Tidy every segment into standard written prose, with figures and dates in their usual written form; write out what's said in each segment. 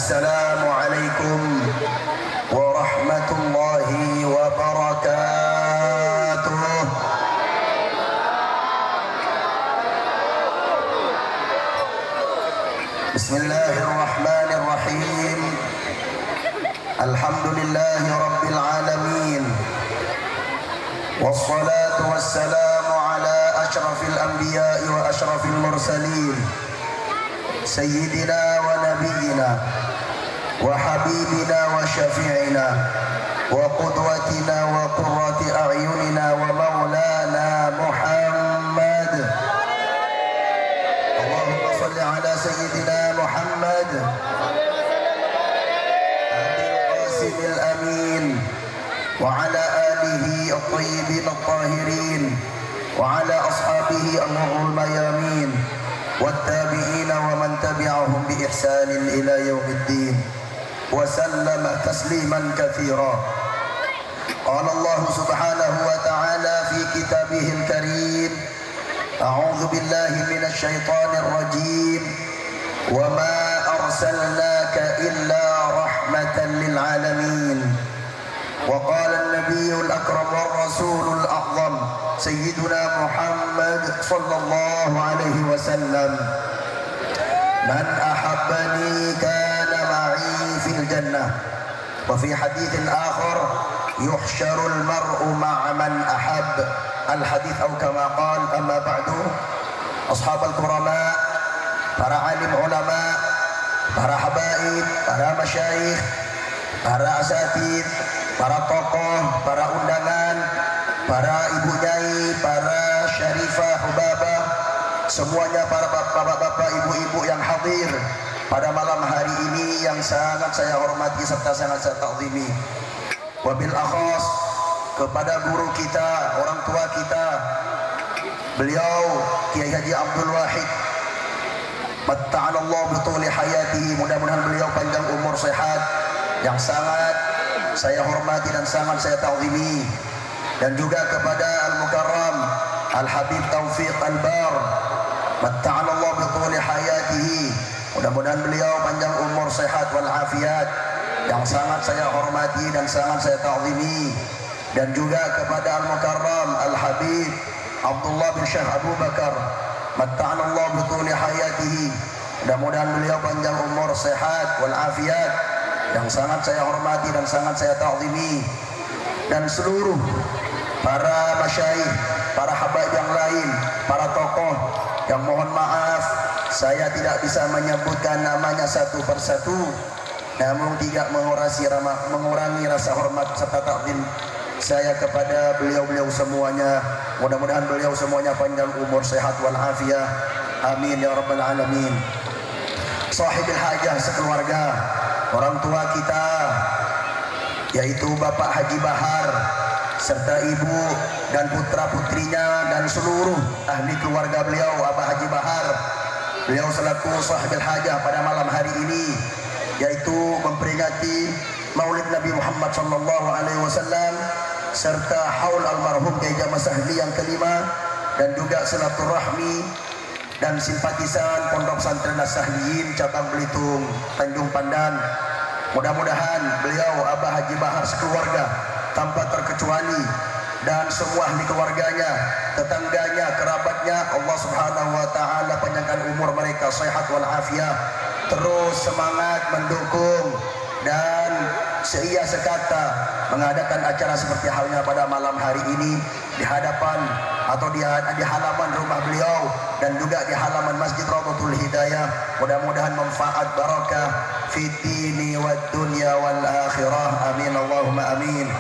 Assalamualaikum warahmatullahi wabarakatuh. Bismillahirrahmanirrahim. Alhamdulillahi rabbil alamin. Wassalatu wassalamu ala ashrafil anbiya'i wa ashrafil mursalin. Sayyidina wa nabiyyina wa habibina wa syafi'ina wa qudwatina wa qurrati a'yunina wa maulana Muhammad. Allahumma salli ala sayyidina Muhammad Abil Qasimil Amin wa ala alihi at-tayyibin at-tahirin wa ala ashabihi al-ghurril mayamin والتابعين ومن تبعهم بإحسان إلى يوم الدين وسلم تسليما كثيرا. قال الله سبحانه وتعالى في كتابه الكريم: أعوذ بالله من الشيطان الرجيم وما أرسلناك إلا رحمة للعالمين. وقال النبي الأكرم والرسول الأعظم سيدنا محمد صلى الله عليه وسلم: من أحبني كان معي في الجنة. وفي حديث آخر: يحشر المرء مع من أحب. الحديث أو كما قال. أما بعد، أصحاب الكرماء، para alim ulama, para habaib, para masyayikh, para asatid, para tokoh, para undangan, para ibu nyai, para syarifah, hubabah, semuanya para bapak-bapak, ibu-ibu yang hadir pada malam hari ini yang sangat saya hormati serta sangat saya ta'zimi. Wabil akhas kepada guru kita, orang tua kita, beliau Kiai Haji Abdul Wahid, matta'anallahu bituli hayatihi, mudah-mudahan beliau panjang umur sehat, yang sangat saya hormati dan sangat saya ta'zimi. Dan juga kepada Al-Mukarram Al-Habib Taufiq Al-Bar, matta'anallahu bituli hayatihi, mudah-mudahan beliau panjang umur sehat wal afiat, yang sangat saya hormati dan sangat saya ta'zimi. Dan juga kepada Al-Mukarram Al-Habib Abdullah bin Syekh Abu Bakar, matta'anallahu bituli hayatihi, mudah-mudahan beliau panjang umur sehat wal afiat, yang sangat saya hormati dan sangat saya ta'zimi. Dan seluruh para masyayikh, para habaib yang lain, para tokoh yang mohon maaf saya tidak bisa menyebutkan namanya satu persatu, namun tidak mengurangi rasa hormat serta takzim saya kepada beliau-beliau semuanya. Mudah-mudahan beliau semuanya panjang umur, sehat wal afiah. Amin ya rabbal alamin. Sahibil hajah sekeluarga, orang tua kita yaitu Bapak Haji Bahar serta ibu dan putra-putrinya dan seluruh ahli keluarga beliau Abah Haji Bahar, beliau selaku sahibil hajah pada malam hari ini, yaitu memperingati Maulid Nabi Muhammad sallallahu alaihi wasallam serta haul almarhum Kiai Jamal Sahli yang kelima, dan juga silaturahmi dan simpatisan Pondok Pesantren As-Sahliyin cabang Belitung Tanjung Pandan. Mudah-mudahan beliau Abah Haji Bahar sekeluarga tanpa terkecuali dan semua ahli keluarganya, tetangganya, kerabatnya, Allah Subhanahu wa taala panjangkan umur mereka, sehat wal afiah, terus semangat mendukung dan seia sekata mengadakan acara seperti halnya pada malam hari ini di hadapan atau di halaman rumah beliau dan juga di halaman Masjid Raudhatul Hidayah. Mudah-mudahan manfaat barakah fid dini wad dunya wal akhirah. Amin Allahumma amin.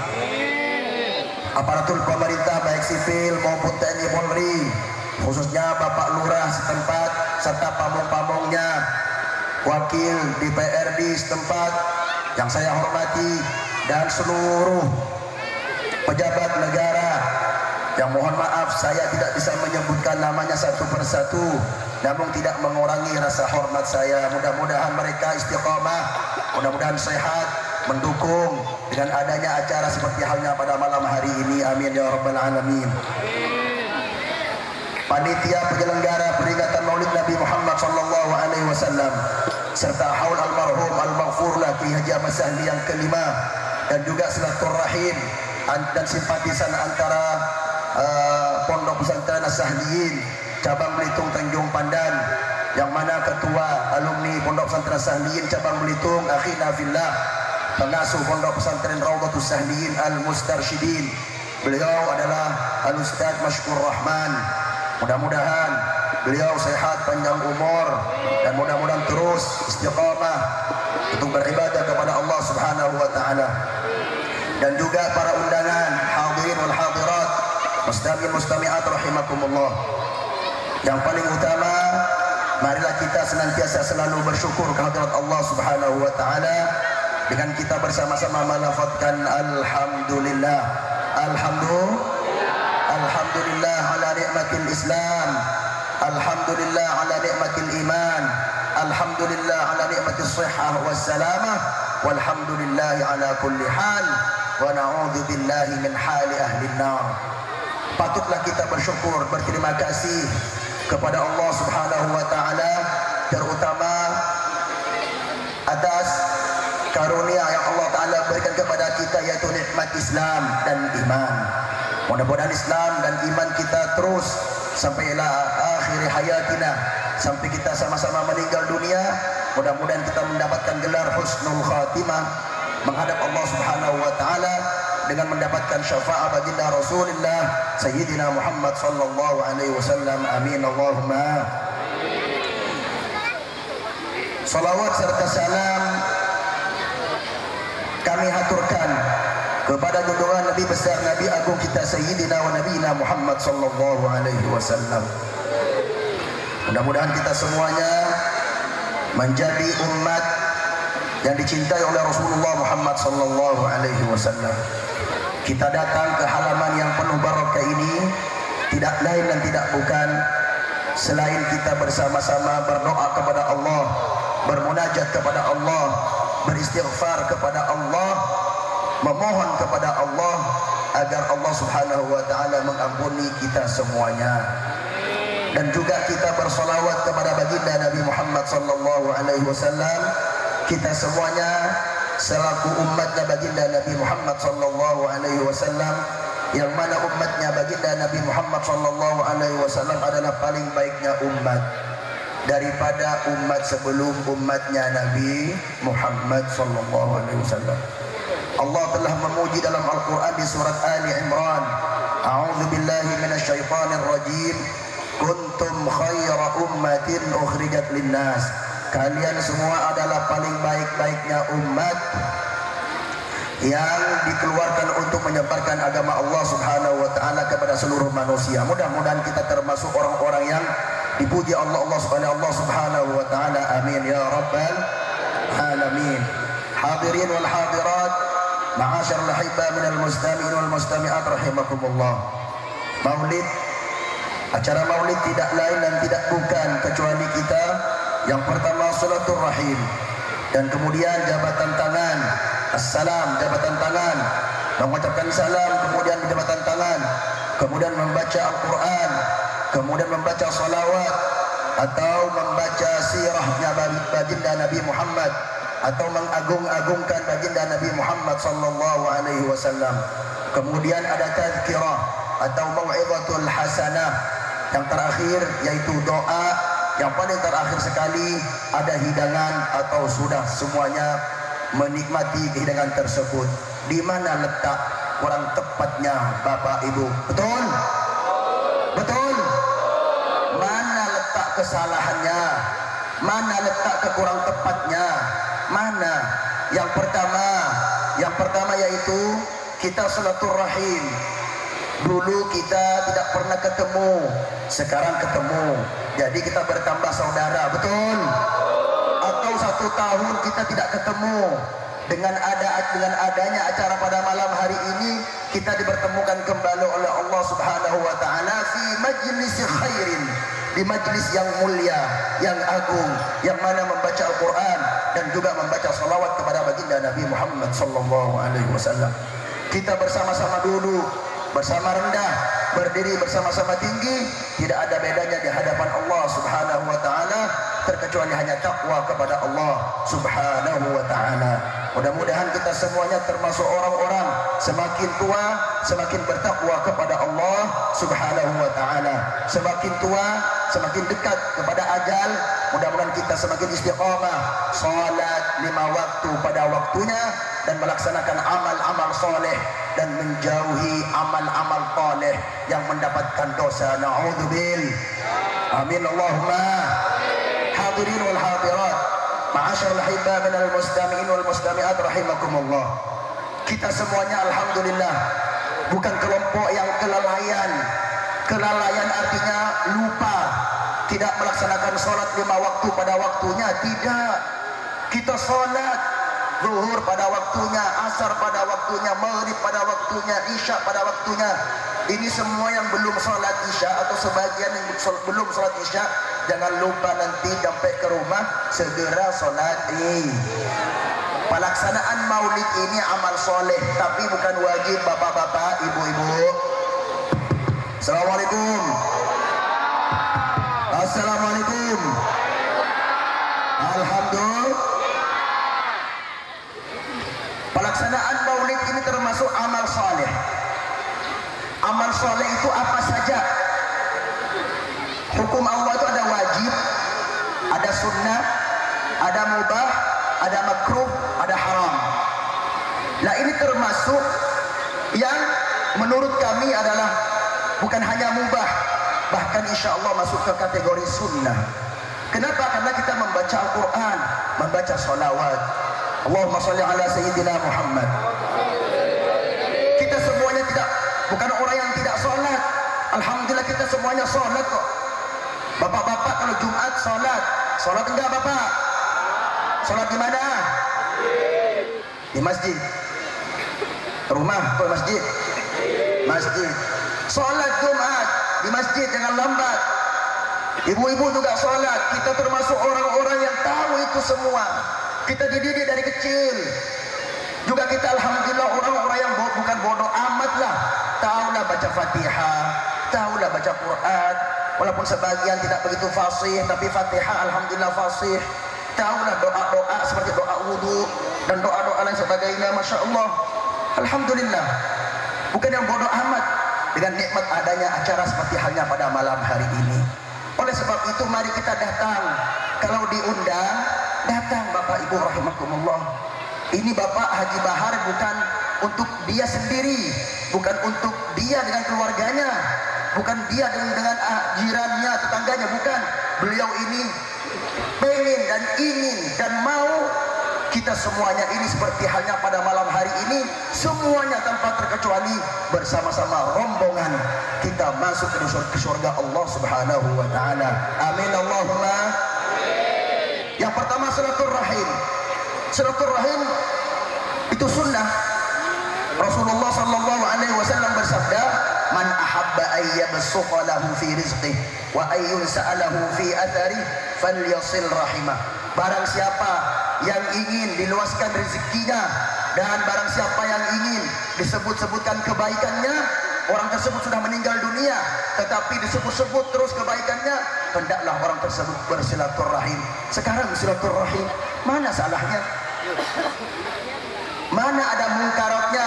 Aparatur pemerintah baik sipil maupun TNI Polri, khususnya Bapak Lurah setempat serta pamong-pamongnya, wakil DPRD setempat yang saya hormati, dan seluruh pejabat negara yang mohon maaf saya tidak bisa menyebutkan namanya satu persatu, namun tidak mengurangi rasa hormat saya. Mudah-mudahan mereka istiqamah, mudah-mudahan sehat, mendukung dengan adanya acara seperti halnya pada malam hari ini. Amin ya rabbal alamin. panitia penyelenggara peringatan Maulid Nabi Muhammad sallallahu alaihi wasallam, serta haul almarhum al-maghfurlah Ki Haji Ahmad Sahli yang kelima, dan juga silaturahim dan simpatisan antara Pondok Pesantren As-Sahliyin cabang Belitung Tanjung Pandan, yang mana ketua alumni Pondok Pesantren As-Sahliyin cabang Belitung akhina fillah, pengasuh Pondok Pesantren Raudhatus Sahliyin Al-Mustarsyidin, beliau adalah Al-Ustaz Mashkur Rahman. Mudah-mudahan beliau sehat, panjang umur, dan mudah-mudahan terus istiqamah untuk beribadah kepada Allah Subhanahu wa taala. Dan juga para undangan, hadirin wal hadirat, mustami'in mustami'at rahimakumullah. Yang paling utama, marilah kita senantiasa selalu bersyukur kehadirat Allah Subhanahu wa taala dengan kita bersama-sama melafazkan alhamdulillah. Alhamdulillah ala nikmatil Islam, alhamdulillah ala nikmatil iman, alhamdulillah ala nikmatis shihhah was salamah, walhamdulillah ala kulli hal, wa na'udzu billahi min hali ahli nar. Patutlah kita bersyukur, berterima kasih kepada Allah Subhanahu wa taala, terutama atas karunia yang Allah taala berikan kepada kita, yaitu nikmat Islam dan iman. Mudah-mudahan Islam dan iman kita terus sampailah akhir hayatina, sampai kita sama-sama meninggal dunia. Mudah-mudahan kita mendapatkan gelar husnul khatimah menghadap Allah Subhanahu wa taala dengan mendapatkan syafaat baginda Rasulullah Sayyidina Muhammad sallallahu alaihi wasallam. Amin Allahumma. Salawat serta salam kami haturkan kepada junjungan Nabi besar Nabi agung kita Sayyidina wa Nabiyina Muhammad sallallahu alaihi wasallam. Mudah-mudahan kita semuanya menjadi umat yang dicintai oleh Rasulullah Muhammad sallallahu alaihi wasallam. Kita datang ke halaman yang penuh barakah ini tidak lain dan tidak bukan selain kita bersama-sama berdoa kepada Allah, bermunajat kepada Allah, beristighfar kepada Allah, memohon kepada Allah agar Allah Subhanahu wa taala mengampuni kita semuanya. Dan juga kita bersolawat kepada baginda Nabi Muhammad sallallahu alaihi wasallam. Kita semuanya selaku umatnya baginda Nabi Muhammad sallallahu alaihi wasallam, yang mana umatnya baginda Nabi Muhammad sallallahu alaihi wasallam adalah paling baiknya umat daripada umat sebelum umatnya Nabi Muhammad sallallahu alaihi wasallam. Allah telah memuji dalam Al-Quran di surat Ali Imran, A'udzu billahi minasyaitonir rajim, kuntum khaira ummatin ukhrijat linnas. Kalian semua adalah paling baik-baiknya umat yang dikeluarkan untuk menyebarkan agama Allah Subhanahu wa taala kepada seluruh manusia. Mudah-mudahan kita termasuk orang-orang yang dipuji Allah Subhanahu wa taala. Amin ya rabbal alamin. Hadirin wal hadirat, ma'asyarul ahibba minal mustami'in wal mustami'at rahimakumullah. Maulid, acara maulid tidak lain dan tidak bukan kecuali kita yang pertama silaturahim, dan kemudian jabatan tangan, assalam, jabatan tangan, mengucapkan salam, kemudian jabatan tangan, kemudian membaca Al-Quran, kemudian membaca salawat atau membaca sirahnya baginda Nabi Muhammad, atau mengagung-agungkan baginda Nabi Muhammad sallallahu alaihi wasallam. Kemudian ada tazkirah atau mau'izatul hasanah. Yang terakhir yaitu doa. Yang paling terakhir sekali ada hidangan, atau sudah semuanya menikmati hidangan tersebut. Di mana letak kurang tepatnya Bapak Ibu? Betul? Betul? Mana letak kesalahannya? Mana letak kekurang tepatnya? Mana? Yang pertama yaitu kita silaturahim. Dulu kita tidak pernah ketemu, sekarang ketemu. Jadi kita bertambah saudara, betul? Atau 1 tahun kita tidak ketemu, dengan adanya acara pada malam hari ini kita dipertemukan kembali oleh Allah Subhanahu wa taala fi majlis khairin, di majlis yang mulia, yang agung, yang mana membaca Al-Quran dan juga membaca salawat kepada baginda Nabi Muhammad sallallahu alaihi wasallam. Kita bersama-sama dulu bersama rendah, berdiri bersama-sama tinggi, tidak ada bedanya di hadapan Allah Subhanahu wa taala terkecuali hanya takwa kepada Allah Subhanahu wa taala. Mudah-mudahan kita semuanya termasuk orang-orang semakin tua semakin bertakwa kepada Allah Subhanahu wa taala. Semakin tua semakin dekat kepada ajal. Mudah-mudahan kita semakin istiqamah salat 5 waktu pada waktunya dan melaksanakan amal-amal soleh dan menjauhi amal-amal soleh yang mendapatkan dosa. Na'udzubil. Amin Allahumma. Hadirin wal hadirat, ma'asyiral ahibba minal mustami'in wal mustami'at rahimakumullah. Kita semuanya alhamdulillah bukan kelompok yang kelalaian. Kelalaian artinya lupa, tidak melaksanakan sholat 5 waktu pada waktunya. Tidak, kita sholat zuhur pada waktunya, asar pada waktunya, maghrib pada waktunya, isya pada waktunya. Ini semua yang belum sholat isya atau sebagian yang belum sholat isya, jangan lupa nanti sampai ke rumah segera sholat. Pelaksanaan maulid ini amal soleh, tapi bukan wajib bapak-bapak, ibu-ibu. Assalamualaikum. Assalamualaikum. Alhamdulillah. Pelaksanaan maulid ini termasuk amal soleh. Amal soleh itu apa saja? Hukum Allah itu ada wajib, ada sunnah, ada mubah, ada makruh, ada haram. Nah ini termasuk yang menurut kami adalah bukan hanya mubah, bahkan insya Allah masuk ke kategori sunnah. Kenapa? Karena kita membaca Al-Quran, membaca sholawat. Allahumma sholli ala Sayyidina Muhammad. Kita semuanya bukan orang yang tidak sholat. Alhamdulillah kita semuanya sholat kok. Bapak-bapak kalau Jumat sholat. Sholat enggak bapak? Sholat di mana? Di masjid. Rumah atau masjid? Masjid. Sholat Jumat di masjid, jangan lambat. Ibu-ibu juga sholat. Kita termasuk orang-orang yang tahu itu semua. Kita dididik dari kecil. Juga kita alhamdulillah orang-orang yang bukan bodoh amat lah. Tahulah baca Fatihah, tahulah baca Quran. Walaupun sebagian tidak begitu fasih, tapi Fatihah alhamdulillah fasih. Tahulah doa-doa seperti doa wudu dan doa-doa lain sebagainya. Masya Allah, alhamdulillah. Bukan yang bodoh amat dengan nikmat adanya acara seperti halnya pada malam hari ini. Oleh sebab itu mari kita datang. Kalau diundang, datang Bapak Ibu rahimakumullah. Ini Bapak Haji Bahar bukan untuk dia sendiri, bukan untuk dia dengan keluarganya, bukan dia dengan jirannya, tetangganya, bukan. Beliau ini pengen dan ingin dan mau kita semuanya ini seperti halnya pada malam hari ini, semuanya tanpa terkecuali bersama-sama rombongan kita masuk ke surga Allah Subhanahu wa taala. Amin Allahumma. Yang pertama silaturahim. Silaturahim itu sunnah. Rasulullah sallallahu alaihi wasallam bersabda, "Man ahabba ayyabsuqa lahu fi rizqihi wa ayyunsa'alahu fi athari falyasil rahimah." Barang siapa yang ingin diluaskan rezekinya dan barang siapa yang ingin disebut-sebutkan kebaikannya, orang tersebut sudah meninggal dunia tetapi disebut-sebut terus kebaikannya, hendaklah orang tersebut bersilaturahim. Sekarang silaturahim, mana salahnya? Mana ada mungkaratnya?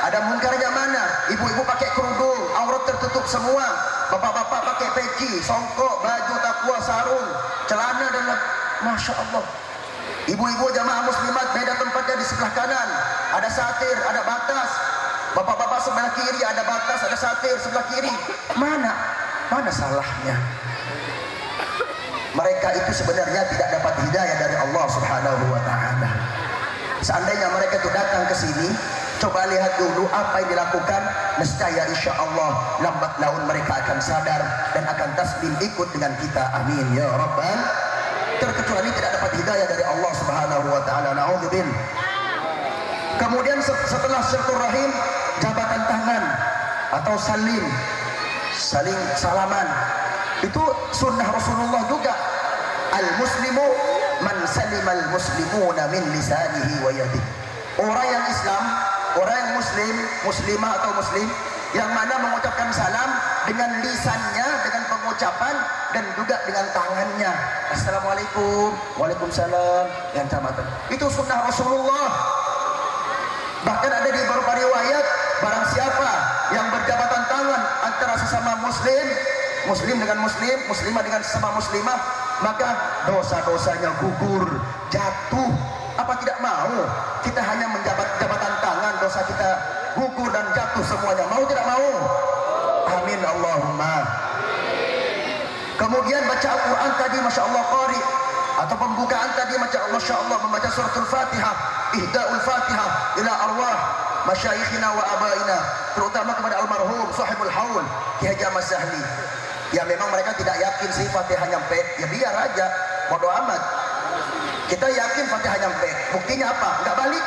Ada mungkarnya mana? Ibu-ibu pakai kerudung, aurat tertutup semua. Bapak-bapak pakai peci, songkok, baju takwa, sarung, celana dan Masya Allah. Ibu-ibu jamaah muslimat beda tempatnya di sebelah kanan. Ada satir, ada batas. Bapak-bapak sebelah kiri ada batas, ada satir sebelah kiri. Mana salahnya? Mereka itu sebenarnya tidak dapat hidayah dari Allah Subhanahu wa taala. Seandainya mereka itu datang ke sini, coba lihat dulu apa yang dilakukan, nescaya insya Allah lambat laun mereka akan sadar dan akan taslim ikut dengan kita. Amin ya rabbal. Terkecuali tidak dapat hidayah dari Allah Subhanahu wa taala. Na'udzubil. Kemudian setelah silaturahim, jabatan tangan atau saling salaman. Itu sunnah Rasulullah juga. Al-muslimu man salimal muslimuna min lisanihi wa yadihi. Orang yang Islam, orang yang muslim, muslimah atau muslim yang mana mengucapkan salam dengan lisannya, dengan pengucapan, dan juga dengan tangannya. Assalamualaikum, waalaikumsalam, yang tamatan. Itu sunnah Rasulullah. Bahkan ada di beberapa riwayat, barang siapa yang berjabatan tangan antara sesama muslim, muslim dengan muslim, muslimah dengan sesama muslimah, maka dosa-dosanya gugur, jatuh. Apa tidak mau kita hanya menjabat jabatan tangan, dosa kita gugur dan jatuh semuanya? Mau tidak mau? Amin Allahumma. Kemudian baca Al-Quran tadi, Masya Allah, qari, atau pembukaan tadi, Masya Allah, membaca suratul Fatihah, ihda'ul Fatihah ila arwah masyayikhina wa abaina, terutama kepada almarhum sahibul haul Ki Haji Ahmad Sahli, ya memang mereka tidak yakin sih Fatihah nyampe, ya biar aja, bodo amat. Kita yakin Fatihah nyampe, buktinya apa? Nggak balik.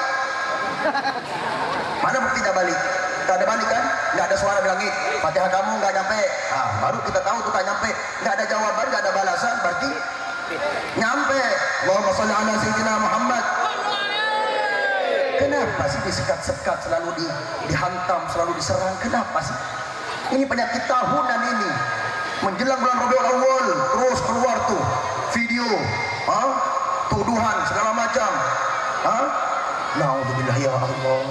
Mana buktinya balik? Nggak ada balik kan? Nggak ada suara bilang, Fatihah kamu nggak nyampe. Nah, baru kita tahu tuh tak nyampe. Nggak ada jawaban, nggak ada balasan, berarti nyampe. Allahumma sholli ala sayyidina Muhammad. Kenapa sih disekat-sekat, selalu dihantam, selalu diserang? Kenapa sih? Ini penyakit tahunan ini. Menjelang bulan Rabiul Awal terus keluar tuh video, tuduhan segala macam. Naudzubillah ya Allah.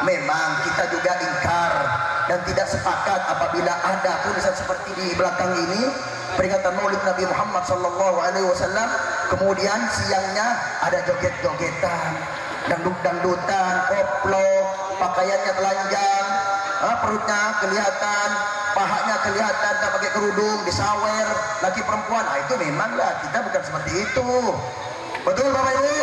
Memang kita juga ingkar dan tidak sepakat apabila ada tulisan seperti di belakang ini, peringatan Maulid Nabi Muhammad sallallahu alaihi wasallam, kemudian siangnya ada joget-jogetan, dangdut-dangdutan, koplo, pakaiannya telanjang, perutnya kelihatan, pahanya kelihatan, tak pakai kerudung, disawer, laki perempuan. Nah, itu memanglah kita bukan seperti itu. Betul Bapak Ibu?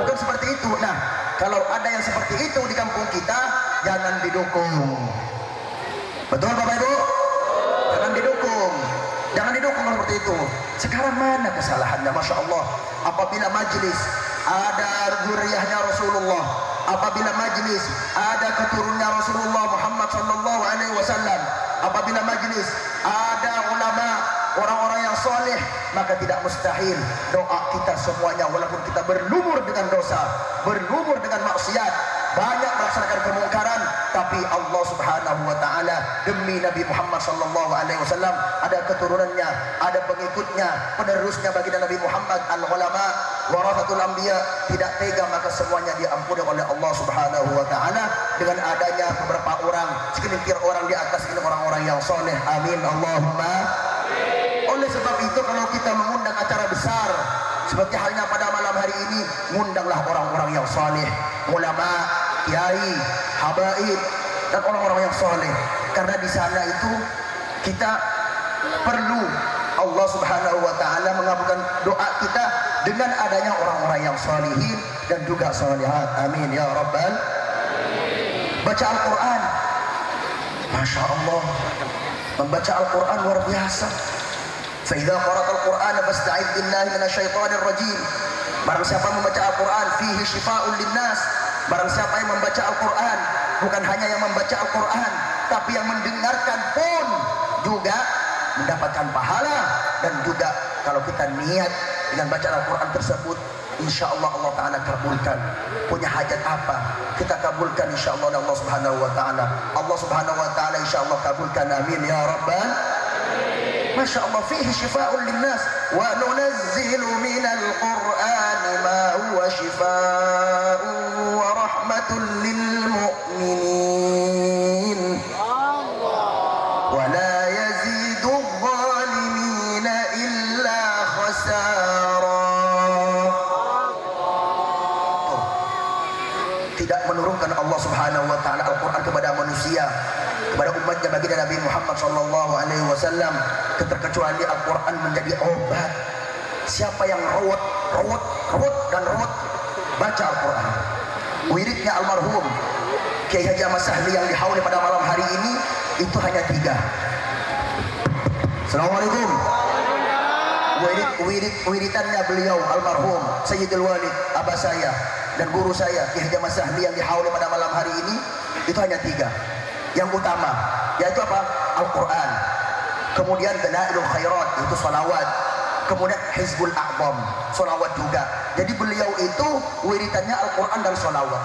Bukan seperti itu. Nah, kalau ada yang seperti itu di kampung kita, jangan didukung. Betul Bapak Ibu? Jangan didukung. Jangan didukung seperti itu. Sekarang mana kesalahannya? Masya Allah. Apabila majlis ada zuriyahnya Rasulullah, apabila majlis ada keturunannya Rasulullah Muhammad sallallahu alaihi wasallam, apabila majlis ada ulama, orang-orang yang soleh, maka tidak mustahil doa kita semuanya, walaupun kita berlumur dengan dosa, berlumur dengan maksiat, banyak melaksanakan kemungkaran, tapi Allah Subhanahu wa taala demi Nabi Muhammad sallallahu alaihi wasallam, ada keturunannya, ada pengikutnya, penerusnya bagi Nabi Muhammad, al-ulama warathatul anbiya, tidak tega maka semuanya diampuni oleh Allah Subhanahu wa taala dengan adanya beberapa orang, segelintir orang di atas ini orang-orang yang soleh. Amin Allahumma. Oleh sebab itu, kalau kita mengundang acara besar seperti halnya pada malam hari ini, ngundanglah orang-orang yang soleh, ulama, kiai, habaib, dan orang-orang yang soleh, karena di sana itu kita perlu Allah Subhanahu wa taala mengabulkan doa kita dengan adanya orang-orang yang solihin dan juga solihat. Amin ya rabbal. Baca Al-Quran, Masya Allah, membaca Al-Quran luar biasa. Fa'idha qara'al Qur'an fasta'id billahi minasyaitonir rajim. Barang siapa membaca Al-Quran, fihi syifa'un linnas. Barang siapa yang membaca Al-Quran, bukan hanya yang membaca Al-Quran, tapi yang mendengarkan pun juga mendapatkan pahala. Dan juga kalau kita niat dengan baca Al-Quran tersebut, insya Allah Allah Ta'ala kabulkan. Punya hajat apa, kita kabulkan insya Allah Allah Subhanahu wa Ta'ala. Allah Subhanahu wa Ta'ala insya Allah kabulkan. Amin ya Rabbal. Masya Allah, fihi syifa'un linnas wa nunazzilu minal Qur'ani ma huwa syifa'un wa rahmatun lil mu'minin wa la yazidu zalimina illa khasara. Tidak menurunkan Allah Subhanahu wa Ta'ala Al-Quran kepada manusia, kepada umatnya bagi Nabi Muhammad sallallahu alaihi wasallam, keterkecuali Al-Quran menjadi obat. Siapa yang rawat baca Al-Quran. Wiridnya almarhum Kiai Haji Ahmad Sahli yang dihauli pada malam hari ini itu hanya 3. Assalamualaikum. Wiridannya beliau almarhum Sayyidul Walid, abah saya dan guru saya Kiai Haji Ahmad Sahli yang dihauli pada malam hari ini itu hanya 3. Yang utama yaitu apa? Al-Quran, kemudian Dalailul Khairat, itu salawat, kemudian Hizbul A'zam, salawat juga. Jadi beliau itu wiridannya Al-Quran dan salawat.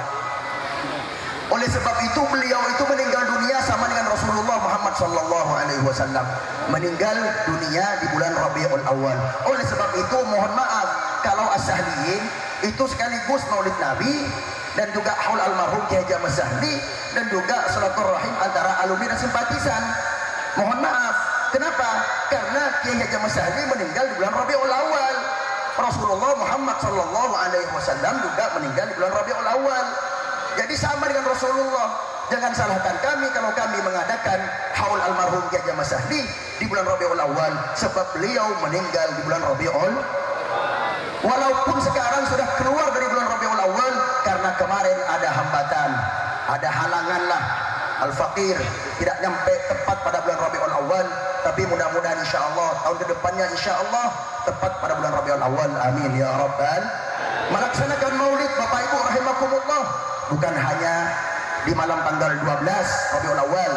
Oleh sebab itu beliau itu meninggal dunia sama dengan Rasulullah Muhammad sallallahu alaihi wasallam, meninggal dunia di bulan Rabiul Awal. Oleh sebab itu mohon maaf kalau as-sahliyin itu sekaligus maulid Nabi dan juga haul almarhum Kiai Haji Ahmad Sahli dan juga silaturahim antara alumni dan simpatisan. Mohon maaf, kenapa? Karena Kiai Haji Ahmad Sahli meninggal di bulan Rabiul Awal. Rasulullah Muhammad sallallahu alaihi wasallam juga meninggal di bulan Rabiul Awal. Jadi sama dengan Rasulullah. Jangan salahkan kami kalau kami mengadakan haul almarhum Kiai Haji Ahmad Sahli di bulan Rabiul Awal, sebab beliau meninggal di bulan Rabiul. Walaupun sekarang sudah keluar dari bulan Rabiul Awal karena kemarin ada hambatan, ada halangan lah. Al-Faqir tidak nyampe tepat pada bulan Rabiul Awal, tapi mudah-mudahan insyaallah tahun kedepannya insyaallah tepat pada bulan Rabiul Awal. Amin ya rabbal. Melaksanakan maulid Bapak Ibu rahimakumullah bukan hanya di malam tanggal 12 Rabiul Awal.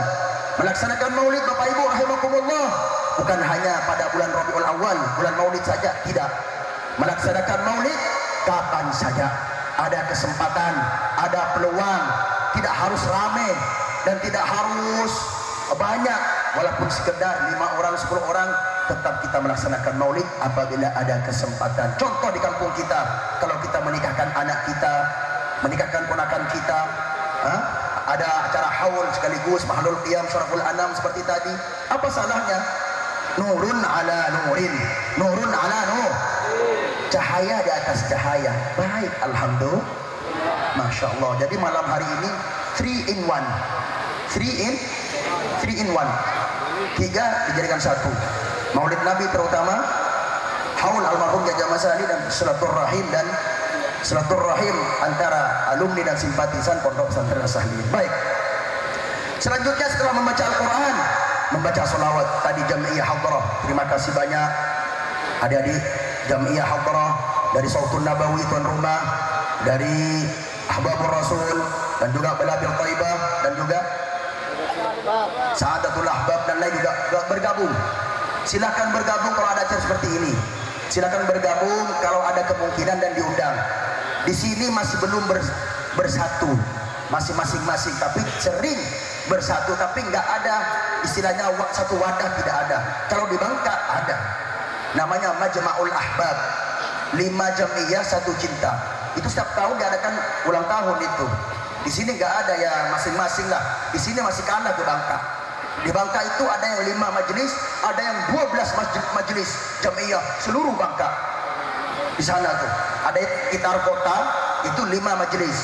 Melaksanakan maulid Bapak Ibu rahimakumullah bukan hanya pada bulan Rabiul Awal, bulan maulid saja, tidak. Melaksanakan maulid kapan saja ada kesempatan, ada peluang, tidak harus ramai dan tidak harus banyak, walaupun sekedar 5 orang 10 orang tetap kita melaksanakan maulid apabila ada kesempatan. Contoh di kampung kita, kalau kita menikahkan anak kita, menikahkan ponakan kita, ada acara haul sekaligus mahlul qiyam syaraful anam seperti tadi, apa salahnya? Nurun ala nurin, nurun ala nur, cahaya di atas cahaya. Baik, alhamdulillah, masya Allah. Jadi malam hari ini 3 in 1, 3 in 1, 3 dijadikan satu. Maulid Nabi terutama, haul almarhum Kiai Haji Ahmad Sahli dan silaturahim antara alumni dan simpatisan Pondok Pesantren As-Sahli. Baik. Selanjutnya setelah membaca Al-Quran, membaca sholawat tadi Jam'iyah Hadrah. Terima kasih banyak adik-adik Jam'iyah Hadrah dari Sautun Nabawi tuan rumah, dari Ahbabur Rasul dan juga Balabil Thaibah dan juga Sa'adatul Ahbab dan lain juga bergabung. Silakan bergabung kalau ada acara seperti ini. Silakan bergabung kalau ada kemungkinan dan diundang. Di sini masih belum bersatu, masih masing-masing, tapi sering bersatu, tapi nggak ada istilahnya satu wadah, tidak ada. Kalau di Bangka ada, namanya Majma'ul Ahbab, 5 jam'iyah 1 cinta. Itu setiap tahun diadakan ulang tahun itu. Di sini nggak ada ya, masing-masing lah. Di sini masih kalah ke Bangka. Di Bangka itu ada yang 5 majelis, ada yang 12 majelis jam'iyah seluruh Bangka. Di sana tuh ada sekitar kota itu 5 majelis,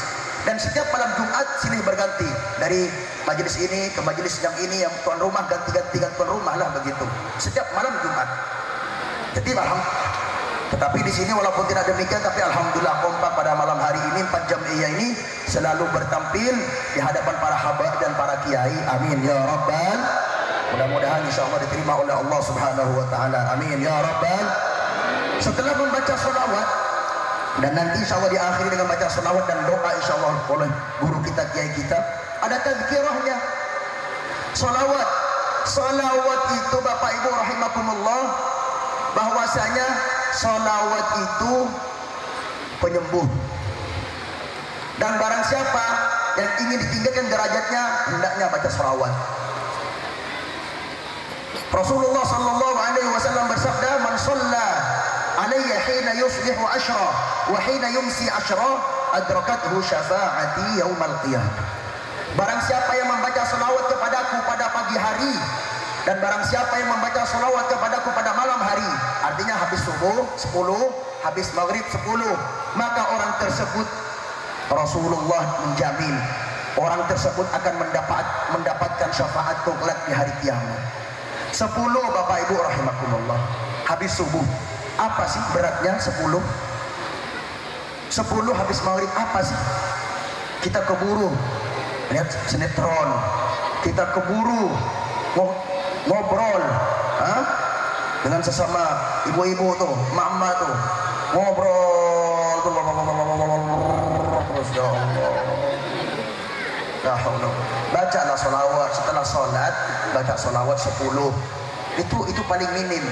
dan setiap malam Jumat silih berganti dari majelis ini ke majelis yang ini, yang tuan rumah ganti-ganti tuan rumah lah begitu setiap malam Jumat. Jadi tetapi di sini walaupun tidak demikian, tapi alhamdulillah kompak pada malam hari ini 4 jam'iyah ini selalu bertampil di hadapan para habaib dan para kiai. Amin ya rabbal. Mudah-mudahan insyaallah diterima oleh Allah Subhanahu wa taala. Amin ya rabbal. Setelah membaca sholawat, dan nanti insyaallah diakhiri dengan baca sholawat dan doa insyaallah oleh guru kita, kiai kita, ada tazkirahnya. Sholawat itu Bapak Ibu rahimakumullah, bahwasanya sholawat itu penyembuh, dan barang siapa yang ingin ditinggikan derajatnya hendaknya baca sholawat. Rasulullah sallallahu alaihi wasallam bersabda, "Man shalla alayya hina yusbihu ashra wa hina yumsi ashra adrakathu syafa'ati yaumal qiyamah." Barang siapa yang membaca selawat kepadaku pada pagi hari, dan barang siapa yang membaca selawat kepadaku pada malam hari, artinya habis subuh 10, habis maghrib 10, maka orang tersebut, Rasulullah menjamin, orang tersebut akan mendapatkan syafaat kelak di hari kiamat. 10 Bapak Ibu rahimakumullah, habis subuh. Apa sih beratnya 10? 10 habis maghrib apa sih? Kita keburu lihat sinetron, kita keburu ngobrol dengan sesama ibu-ibu tuh, mama tuh, ngobrol tuh, terus ya Allah. Bacalah sholawat setelah sholat, baca sholawat 10. Itu paling minim.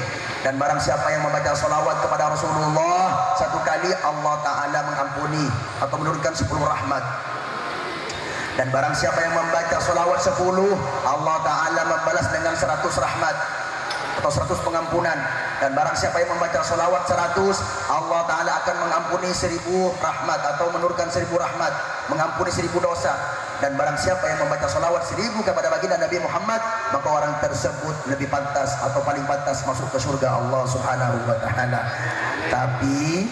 Dan barang siapa yang membaca sholawat kepada Rasulullah 1 kali, Allah Ta'ala mengampuni atau menurunkan 10 rahmat. Dan barang siapa yang membaca solawat 10, Allah Ta'ala membalas dengan 100 rahmat atau 100 pengampunan. Dan barang siapa yang membaca solawat 100, Allah Ta'ala akan mengampuni 1000 rahmat atau menurunkan 1000 rahmat, mengampuni 1000 dosa. Dan barang siapa yang membaca solawat 1000 kepada baginda Nabi Muhammad, maka orang tersebut lebih pantas atau paling pantas masuk ke surga Allah Subhanahu wa Ta'ala. Tapi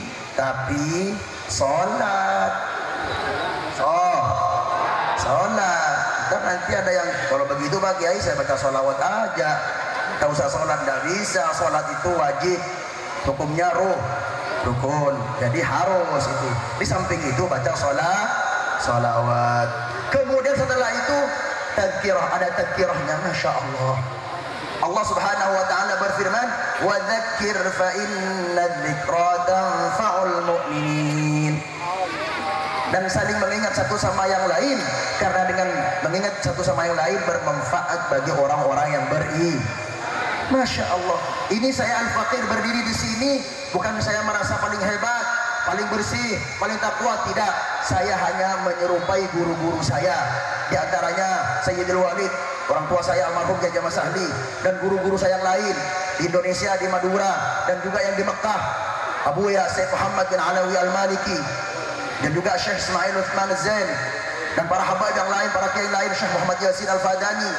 sholat, sholat. Dan nanti ada yang kalau begitu Pak Kiai saya baca sholawat aja, tak usah sholat. Tidak bisa, sholat itu wajib, hukumnya rukun, jadi harus itu. Di samping itu baca sholawat. Kemudian setelah itu tadzkirah, ada tadzkirahnya. Masya Allah, Allah Subhanahu wa Ta'ala berfirman, wa dzakir fa inna dzikra tanfa'ul mu'minin. Dan saling mengingat satu sama yang lain, karena dengan mengingat satu sama yang lain bermanfaat bagi orang-orang yang beriman. Masya Allah, ini saya Al-Faqir berdiri di sini bukan saya merasa paling hebat, paling bersih, paling takwa, tidak. Saya hanya menyerupai guru-guru saya, di antaranya Sayyidul Walid, orang tua saya almarhum Kiai Jamal Sahli, dan guru-guru saya yang lain di Indonesia, di Madura, dan juga yang di Mekah, Abu Ya Syekh Muhammad bin Alawi Al-Maliki, dan juga Syekh Ismail Uthman Az-Zain, dan para habaib yang lain, para kiai lain, Syekh Muhammad Yasin Al-Fadani,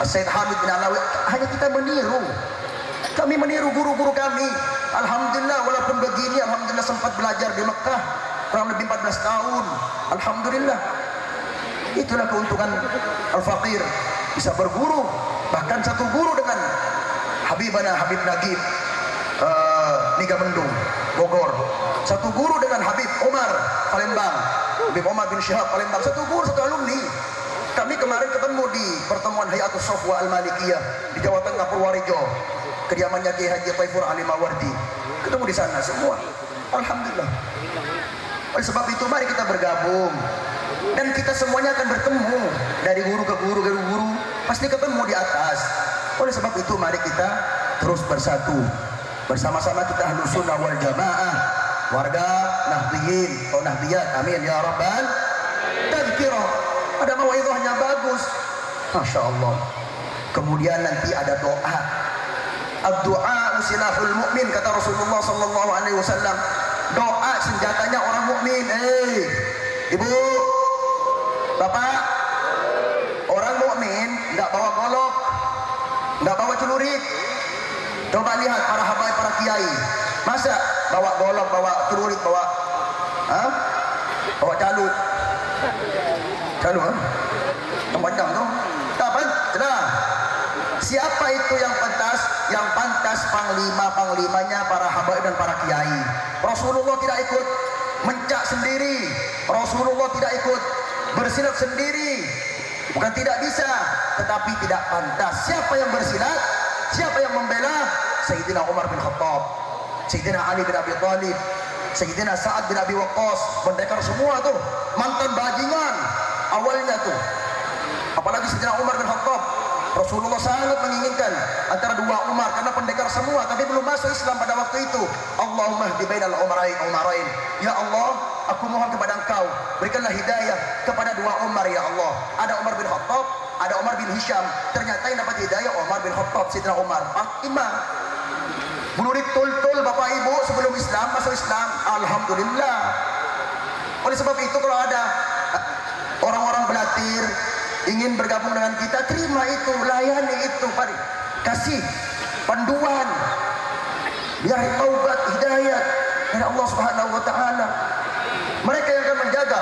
Syekh Hamid bin Alawi. Hanya kita meniru, kami meniru guru-guru kami. Alhamdulillah, walaupun begini, alhamdulillah sempat belajar di Mekah kurang lebih 14 tahun. Alhamdulillah. Itulah keuntungan Al-Faqir, bisa berguru, bahkan satu guru dengan Habib Nagib Niga Mendung Bogor, satu guru dengan Habib Omar Palembang, Habib Omar bin Syihab Palembang, satu guru, satu alumni. Kami kemarin ketemu di pertemuan Hayatus Sofwa Al-Malikiyah di Jawa Tengah, Purworejo, kediamannya Kiai Haji Taifur Ali Mawardi. Ketemu di sana semua, alhamdulillah. Oleh sebab itu mari kita bergabung, dan kita semuanya akan bertemu, dari guru ke guru pasti ketemu di atas. Oleh sebab itu mari kita terus bersatu, bersama-sama kita Ahlus Sunnah wal Jamaah, warga Nahdliyin atau Nahdliyat, amin ya rabbal. Tadzkirah, ada mawaidhahnya bagus, Masya Allah. Kemudian nanti ada doa. Ad-du'a silahul mu'min, kata Rasulullah sallallahu alaihi wasallam. Doa senjatanya orang mukmin. Ibu, bapak, orang mukmin nggak bawa golok, nggak bawa celurit. Coba lihat para habaib, para kiai, masa bawa golok, bawa celurit, bawa calu, panjang tuh. Kapan? Sudah. Siapa itu yang pantas? Yang pantas panglimanya para habaib dan para kiai. Rasulullah tidak ikut mencak sendiri, Rasulullah tidak ikut bersilat sendiri. Bukan tidak bisa, tetapi tidak pantas. Siapa yang bersilat? Siapa yang membela? Sayyidina Umar bin Khattab, Sayyidina Ali bin Abi Thalib, Sayyidina Sa'ad bin Abi Waqqas, pendekar semua tuh, mantan bajingan awalnya tuh. Apalagi Sayyidina Umar bin Khattab, Rasulullah sangat menginginkan antara dua Umar, karena pendekar semua, tapi belum masuk Islam pada waktu itu. Allahumma hdi bainal umarain. Ya Allah, aku mohon kepada Engkau, berikanlah hidayah kepada dua Umar ya Allah. Ada Umar bin Khattab, ada Umar bin Hisham. Ternyata yang dapat hidayah Umar bin Khattab, Sayyidina Umar. Imam bulurit tul Bapak Ibu sebelum Islam, masuk Islam, alhamdulillah. Oleh sebab itu kalau ada orang-orang belatir ingin bergabung dengan kita, terima itu, layani itu, mari kasih panduan, biar taubat, hidayah dari Allah Subhanahu wa Ta'ala. Mereka yang akan menjaga,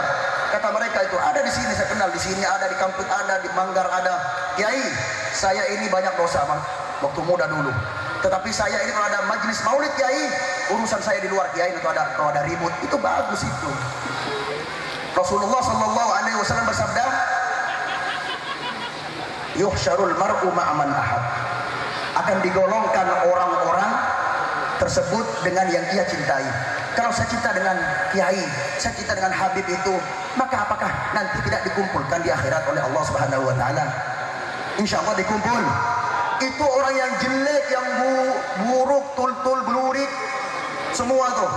kata mereka itu ada di sini, saya kenal di sini, ada di kampus, ada di Manggar, ada. Kiai, saya ini banyak dosa waktu muda dulu, tetapi saya ini kalau ada majlis maulid Kiai, urusan saya di luar Kiai. Itu kalau ada ribut, itu bagus itu. Rasulullah Sallallahu Alaihi Wasallam bersabda, yuhsyarul mar'u ma'aman ahad, akan digolongkan orang-orang tersebut dengan yang ia cintai. Kalau saya cinta dengan kiai, saya cinta dengan Habib itu, maka apakah nanti tidak dikumpulkan di akhirat oleh Allah Subhanahu wa Ta'ala? Insya Allah dikumpul. Itu orang yang jelek, yang buruk, tul belurik semua tuh.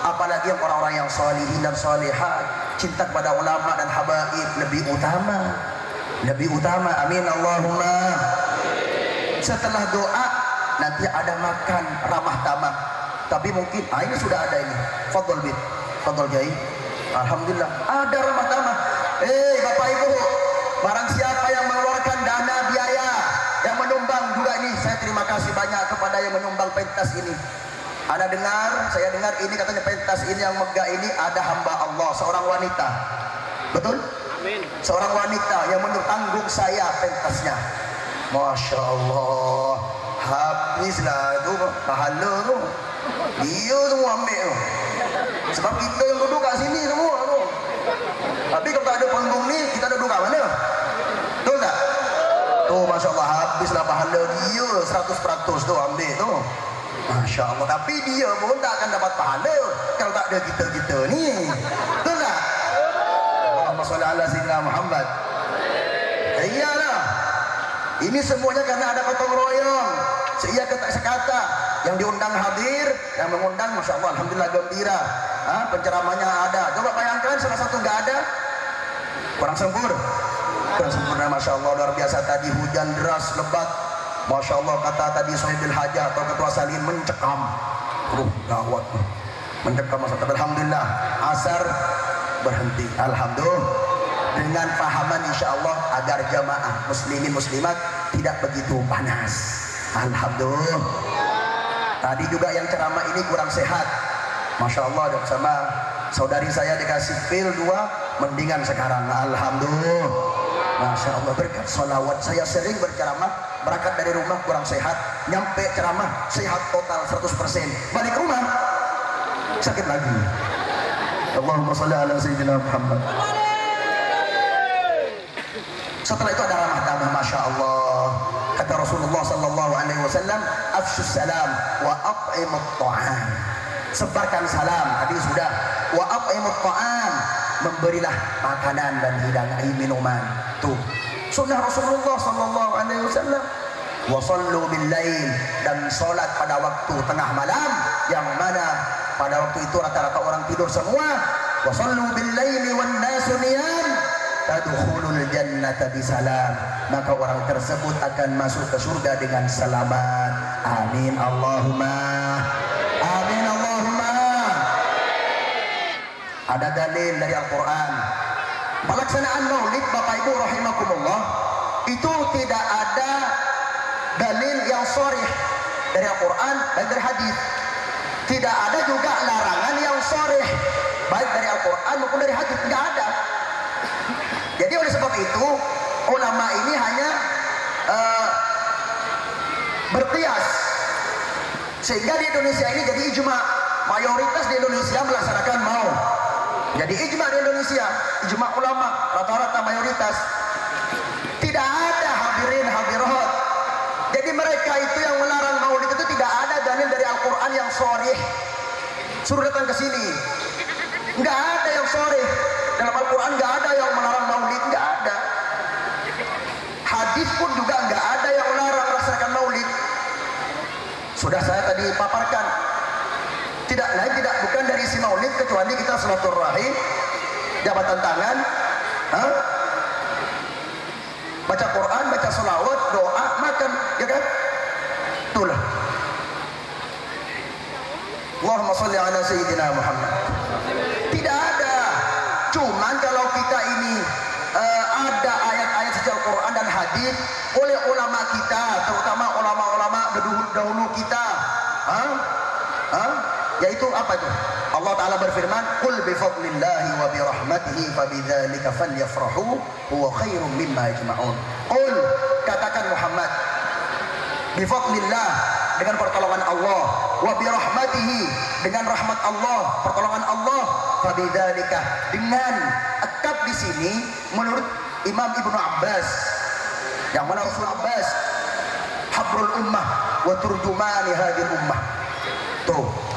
Apalagi yang orang-orang yang salihin dan salihat, cinta kepada ulama dan habaib lebih utama. Lebih utama. Amin Allahumma. Setelah doa nanti ada makan ramah tamah. Tapi mungkin ini sudah ada ini. Fadhol bid. Fadhol Jai. Alhamdulillah ada ramah tamah. Bapak Ibu, barang siapa yang mengeluarkan dana biaya yang menyumbang juga ini, saya terima kasih banyak kepada yang menyumbang pentas ini. Saya dengar ini katanya pentas ini yang megah ini ada hamba Allah, seorang wanita. Betul? Amin. Seorang wanita yang menurut tanggung saya pentasnya. Masya Allah, habislah itu pahala tu. Dia semua ambil tu. Sebab kita yang duduk kat sini semua tu. Tapi kalau tak ada panggung ni, kita duduk kat mana? Betul tak? Tu Masya Allah, habislah pahala dia 100% tu ambil tu. Masya Allah, tapi dia pun tak akan dapat pahala kalau tak ada kita-kita ni. Betul tak? Allahumma sholli ala sayyidina Muhammad. Iyalah. Ini semuanya karena ada gotong royong. Seia kata sekata yang diundang hadir, yang mengundang Masya Allah, Alhamdulillah gembira. Penceramahnya ada. Coba bayangkan salah satu nggak ada, kurang sempurna. Kurang sempurna Masya Allah, luar biasa. Tadi hujan deras lebat. Masya Allah, kata tadi Sohibil Hajah atau Ketua Salin mencekam. Gawat. Mencekam Masya Allah. Alhamdulillah. Asar berhenti. Alhamdulillah. Dengan pahaman insya Allah agar jamaah muslimin muslimat tidak begitu panas. Alhamdulillah. Tadi juga yang ceramah ini kurang sehat. Masya Allah, sama saudari saya dikasih pil 2, mendingan sekarang. Alhamdulillah. Masya Allah, berkat salawat saya sering berceramah, berangkat dari rumah kurang sehat, nyampe ceramah sehat total 100%, balik rumah sakit lagi. Allahumma sholli ala sayyidina Muhammad. Setelah itu ada ramah tamah. Masya Allah, kata Rasulullah sallallahu alaihi wasallam, afshus salam wa at'imut ta'am. Sebarkan salam, tadi sudah. Wa at'imut ta'am, memberilah makanan dan hidangan minuman. Tuh sunnah Rasulullah sallallahu alaihi wasallam. Wa sallu bil lail, dan salat pada waktu tengah malam, yang mana pada waktu itu rata-rata orang tidur semua. Wa sallu bil laili wan nasu niyam, tadkhulul jannata bisalam, maka orang tersebut akan masuk ke surga dengan selamat. Amin Allahumma. Amin Allahumma. Ada dalil dari Al-Quran. Pelaksanaan maulid Bapak Ibu rahimakumullah, itu tidak ada dalil yang sharih dari Al-Quran dan dari hadis. Tidak ada juga larangan yang sharih baik dari Al-Quran maupun dari hadis. Tidak ada. Jadi oleh sebab itu ulama ini hanya berkias, sehingga di Indonesia ini jadi ijma. Mayoritas di Indonesia melaksanakan mau. Jadi ijma di Indonesia, ijma ulama rata-rata mayoritas. Tidak ada hadirin hadirat. Jadi mereka itu yang melarang maulid itu tidak ada dalil dari Al-Quran yang sharih. Suruh datang ke sini. Enggak ada yang sharih. Dalam Al-Quran enggak ada yang melarang maulid, enggak ada. Hadis pun juga enggak ada yang melarang melaksanakan maulid. Sudah saya tadi paparkan. Tidak lain bukan dari isi maulid kecuali kita silaturahim, jabatan tangan, baca Quran, baca selawat, doa, makan, ya kan? Itulah. Allahumma sholli ala sayyidina Muhammad. Tidak ada. Cuman kalau kita ini ada ayat-ayat suci Al-Quran dan hadis oleh ulama kita, terutama ulama-ulama dahulu kita, yaitu apa itu? Allah Ta'ala berfirman, qul bifadlillahi wa birahmatihi fabidzalika falyafrahu huwa khairum mimma yajma'un. Qul, katakan Muhammad, bifadlillah, dengan pertolongan Allah, wa birahmatihi, dengan rahmat Allah, pertolongan Allah, fabidzalika, dengan akad di sini menurut Imam Ibnu Abbas, yang mana Rasul Abbas habrul ummah wa turjumani hadhihi ummah. Tuh.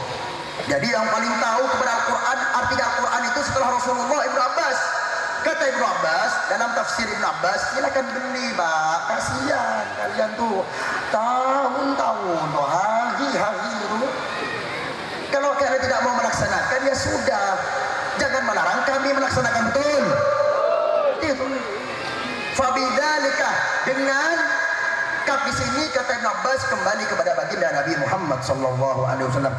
Jadi yang paling tahu kepada Al-Quran, artinya Al-Quran itu setelah Rasulullah Ibnu Abbas. Kata Ibnu Abbas dalam tafsir Ibnu Abbas, silakan beli Pak, kasihan kalian tuh tahun-tahun, hari-hari itu. Kalau kalian tidak mau melaksanakan, ya sudah, jangan melarang kami melaksanakan betul. Itu. Fabidzalika, dengan di sini kata Ibnu Abbas kembali kepada baginda Nabi Muhammad sallallahu alaihi wasallam.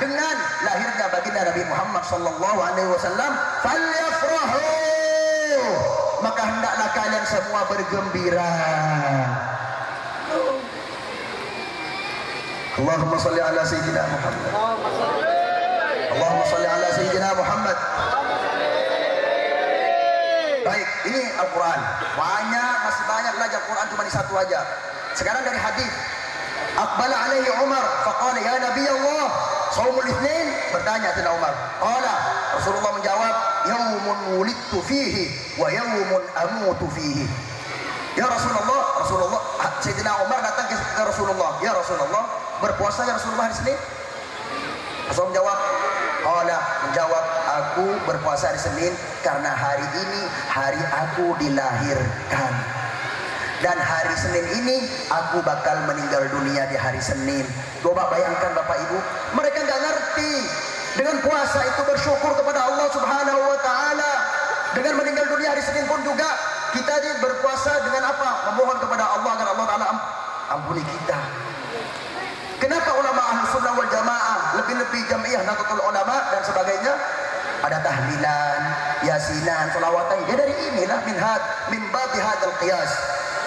Dengan lahirnya baginda Nabi Muhammad sallallahu alaihi wasallam, falyafrahu, maka hendaklah kalian semua bergembira. Allahumma shalli ala sayyidina Muhammad. Allahumma shalli ala sayyidina Muhammad. Baik, ini Al-Quran. Masih banyak lagi Al-Quran, cuma di satu aja. Sekarang dari hadis. Aqbala alaihi Umar, faqala ya Nabi Allah, shaumul itsnain, bertanya Sayyidina Umar. Qala, Rasulullah menjawab, yaumun wulidtu fihi wa yaumun amutu fihi. Ya Rasulullah, Sayyidina Umar datang ke Rasulullah. Ya Rasulullah, berpuasa ya Rasulullah hari Senin? Rasulullah menjawab, aku berpuasa hari Senin karena hari ini hari aku dilahirkan, dan hari Senin ini aku bakal meninggal dunia di hari Senin. Coba bayangkan Bapak Ibu, mereka nggak ngerti dengan puasa itu bersyukur kepada Allah Subhanahu wa Ta'ala. Dengan meninggal dunia hari Senin pun juga kita berpuasa dengan apa? Memohon kepada Allah agar Allah Ta'ala ampuni kita. Kenapa ulama Ahlus Sunnah wal Jamaah, lebih-lebih Jamiah Nahdlatul Ulama dan sebagainya, ada tahlilan, yasinan, sholawatan? Dia dari inilah min babi hadzal qiyas.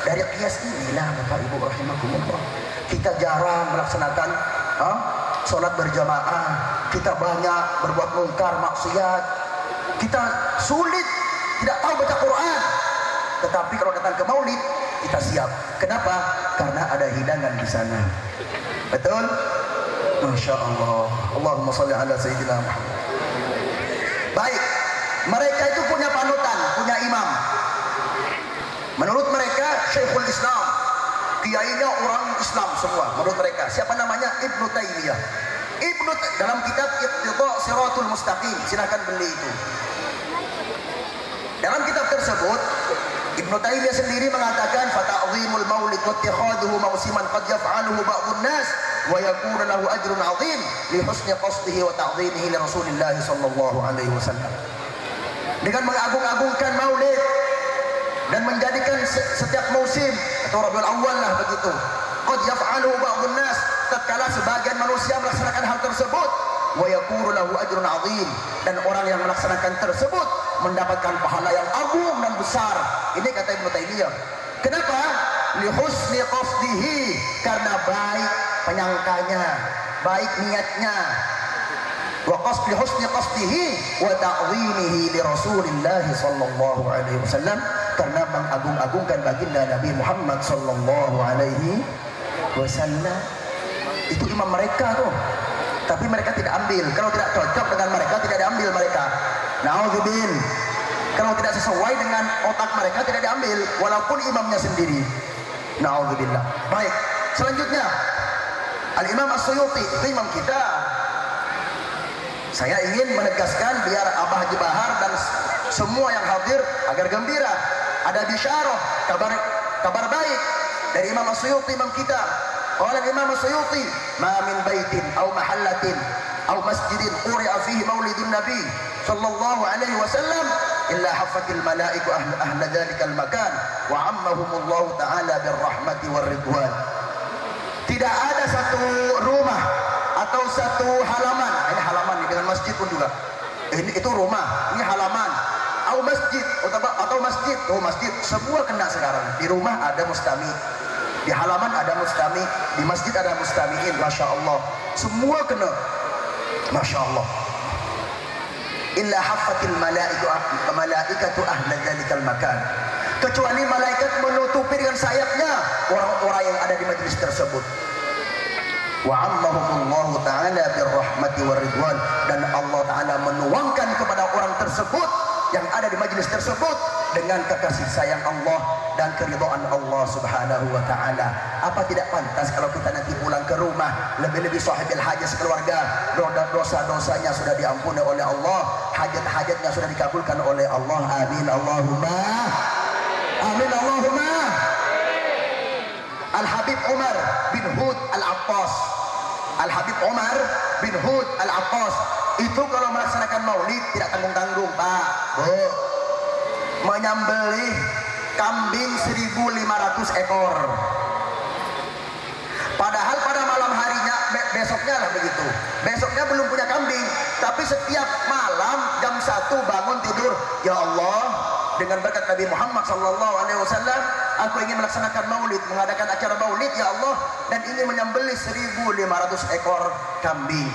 Dari qiyas inilah Bapak Ibu rahimakumullah. Kita jarang melaksanakan sholat berjamaah. Kita banyak berbuat mungkar, maksiat. Kita sulit, tidak tahu baca Quran. Tetapi kalau datang ke maulid, kita siap. Kenapa? Karena ada hidangan di sana. Betul? Masya Allah. Allahumma salli ala sayyidina Muhammad. Baik, mereka itu punya panutan, punya imam. Menurut mereka Syekhul Islam, kiainya orang Islam semua. Menurut mereka, siapa namanya? Ibnu Taimiyah. Dalam kitab Iqtida' Shiratul Mustaqim, silakan beli itu. Dalam kitab tersebut Ibnu Taimiyah sendiri mengatakan fata'zimul maulid wa ittikhaduhu mausiman qad yaf'aluhu ba'dun nas wa yakunu lahu ajrun 'azim li husni qasdihi wa ta'zimihi li Rasulillah sallallahu alaihi wasallam. Dengan mengagung-agungkan maulid dan menjadikan setiap musim atau Rabiul Awwal lah begitu. Qad yaf'aluhu ba'dun nas, tatkala sebagian manusia melaksanakan hal tersebut, wa yakunu lahu ajrun 'azim, dan orang yang melaksanakan tersebut mendapatkan pahala yang agung dan besar. Ini kata Ibnu Taimiyah. Kenapa? Li husni qasdihi, karena baik penyangkanya, baik niatnya. Wa qasdi husni qasdihi wa ta'zimihi li Rasulillah sallallahu alaihi wasallam, karena mengagung-agungkan baginda Nabi Muhammad sallallahu alaihi wasallam. Itu imam mereka tuh. Tapi mereka tidak ambil. Kalau tidak cocok dengan mereka, tidak diambil mereka. Na'udzubillah. Kalau tidak sesuai dengan otak mereka, tidak diambil, walaupun imamnya sendiri. Na'udzubillah. Baik, selanjutnya Al-Imam As-Suyuti, itu imam kita. Saya ingin menegaskan biar Abah Haji Bahar dan semua yang hadir agar gembira. Ada bisyarah, kabar baik dari Imam As-Suyuti, imam kita. Qala Imam As-Suyuti, ma min baitin aw mahallatin aw masjidin quri'a fihi maulidun nabi sallallahu alaihi wasallam illa haffatil malaiku ahla dzalikal makan wa ammahumullahu ta'ala birrahmati warridwan. Tidak ada satu rumah atau satu halaman, ini halaman dengan masjid pun juga. Itu rumah, ini halaman. Atau masjid, masjid semua kena sekarang. Di rumah ada mustami, di halaman ada mustami, di masjid ada mustamiin. Masya Allah, semua kena. Masya Allah. Illa haffatil malaikatu ahla dzalikal makan, kecuali malaikat menutupi dengan sayapnya orang-orang yang ada di majelis tersebut. Wa ammahumullahu ta'ala birrahmati warridwan, dan Allah Ta'ala menuangkan kepada orang tersebut yang ada di majelis tersebut dengan kekasih sayang Allah dan keridhaan Allah Subhanahu wa Ta'ala. Apa tidak pantas kalau kita nanti pulang ke rumah, lebih-lebih sahibil hajat sekeluarga, dosa-dosanya sudah diampuni oleh Allah, hajat-hajatnya sudah dikabulkan oleh Allah. Amin Allahumma, amin Allahumma. Al-Habib Umar bin Hud Al-Attas, Al-Habib Umar bin Hud Al-Attas, itu kalau melaksanakan maulid tidak tanggung-tanggung Pak, Bu. Menyembelih kambing 1.500 ekor. Padahal pada malam harinya, besoknya lah begitu. Besoknya belum punya kambing, tapi setiap malam jam 1 bangun tidur, ya Allah, dengan berkat Nabi Muhammad SAW, aku ingin melaksanakan maulid, mengadakan acara maulid, ya Allah, dan ingin menyembelih 1.500 ekor kambing.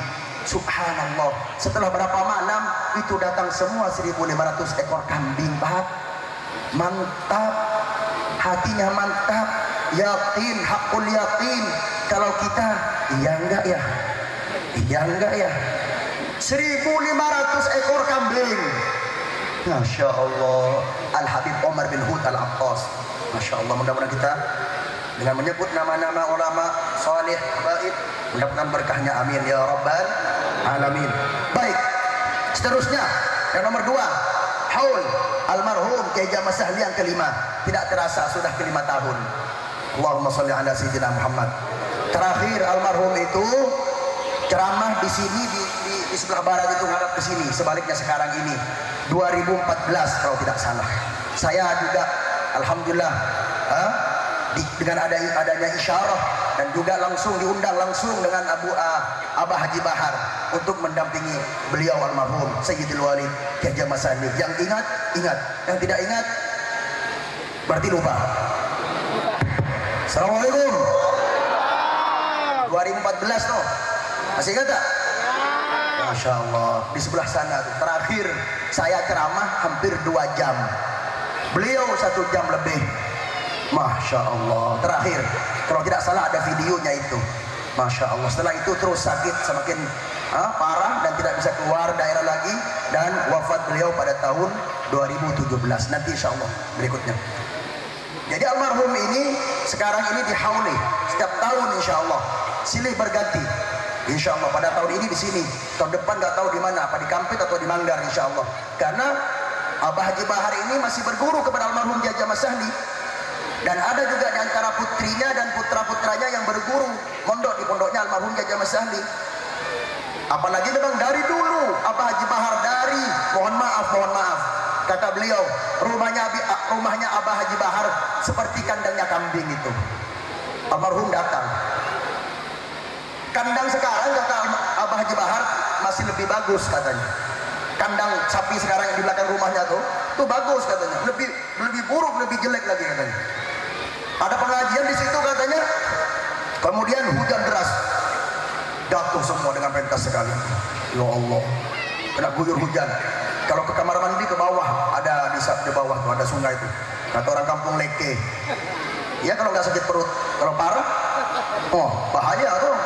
Subhanallah, setelah berapa malam itu datang semua 1.500 ekor kambing, Pak. Mantap, hatinya mantap, yakin, hakul yakin. Kalau kita, iya enggak ya, iya enggak ya, 1.500 ekor kambing. Masya Allah. Al-Habib Omar bin Hud Al-Attas, Masya Allah. Mudah-mudahan kita dengan menyebut nama-nama ulama salih baik mendapatkan berkahnya, amin ya rabbal alamin. Baik, seterusnya yang nomor 2, haul almarhum Kiai Jamal Sahli yang kelima. Tidak terasa sudah kelima tahun. Allahumma sholli ala sayyidina Muhammad. Terakhir almarhum itu ceramah di sini di sebelah barat itu ngadap ke sini. Sebaliknya sekarang ini 2014 kalau tidak salah. Saya juga alhamdulillah dengan adanya isyarah dan juga langsung diundang langsung dengan Abah Haji Bahar untuk mendampingi beliau almarhum Sayyidul Walid Kiai Jamal Sahli. Yang ingat, ingat. Yang tidak ingat berarti lupa. Assalamualaikum. 2014 toh. Masih ingat tak? Masya Allah. Di sebelah sana tuh. Terakhir saya ceramah hampir 2 jam. Beliau 1 jam lebih. Masya Allah. Terakhir, kalau tidak salah ada videonya itu. Masya Allah. Setelah itu terus sakit semakin parah dan tidak bisa keluar daerah lagi, dan wafat beliau pada tahun 2017. Nanti insya Allah berikutnya. Jadi almarhum ini sekarang ini dihauli setiap tahun insya Allah silih berganti. Insya Allah pada tahun ini di sini, tahun depan nggak tahu di mana, apa di Kampit atau di Manggar insya Allah. Karena Abah Haji Bahar ini masih berguru kepada almarhum Kiai Jamal Sahli, dan ada juga di antara putrinya dan putra-putranya yang berguru mondok di pondoknya almarhum Kiai Jamal Sahli. Apalagi memang dari dulu Abah Haji Bahar dari mohon maaf kata beliau, rumahnya Abah Haji Bahar seperti kandangnya kambing itu. Almarhum datang. Kandang sekarang kata Abah Haji Bahar masih lebih bagus katanya. Kandang sapi sekarang yang di belakang rumahnya tuh bagus katanya. Lebih buruk, lebih jelek lagi katanya. Ada pengajian di situ katanya. Kemudian hujan deras. Jatuh semua dengan pentas sekali. Ya Allah. Kena guyur hujan. Kalau ke kamar mandi ke bawah, ada di bawah tuh ada sungai itu. Kata orang kampung leke. Ya kalau nggak sakit perut, kalau parah, oh bahaya tuh.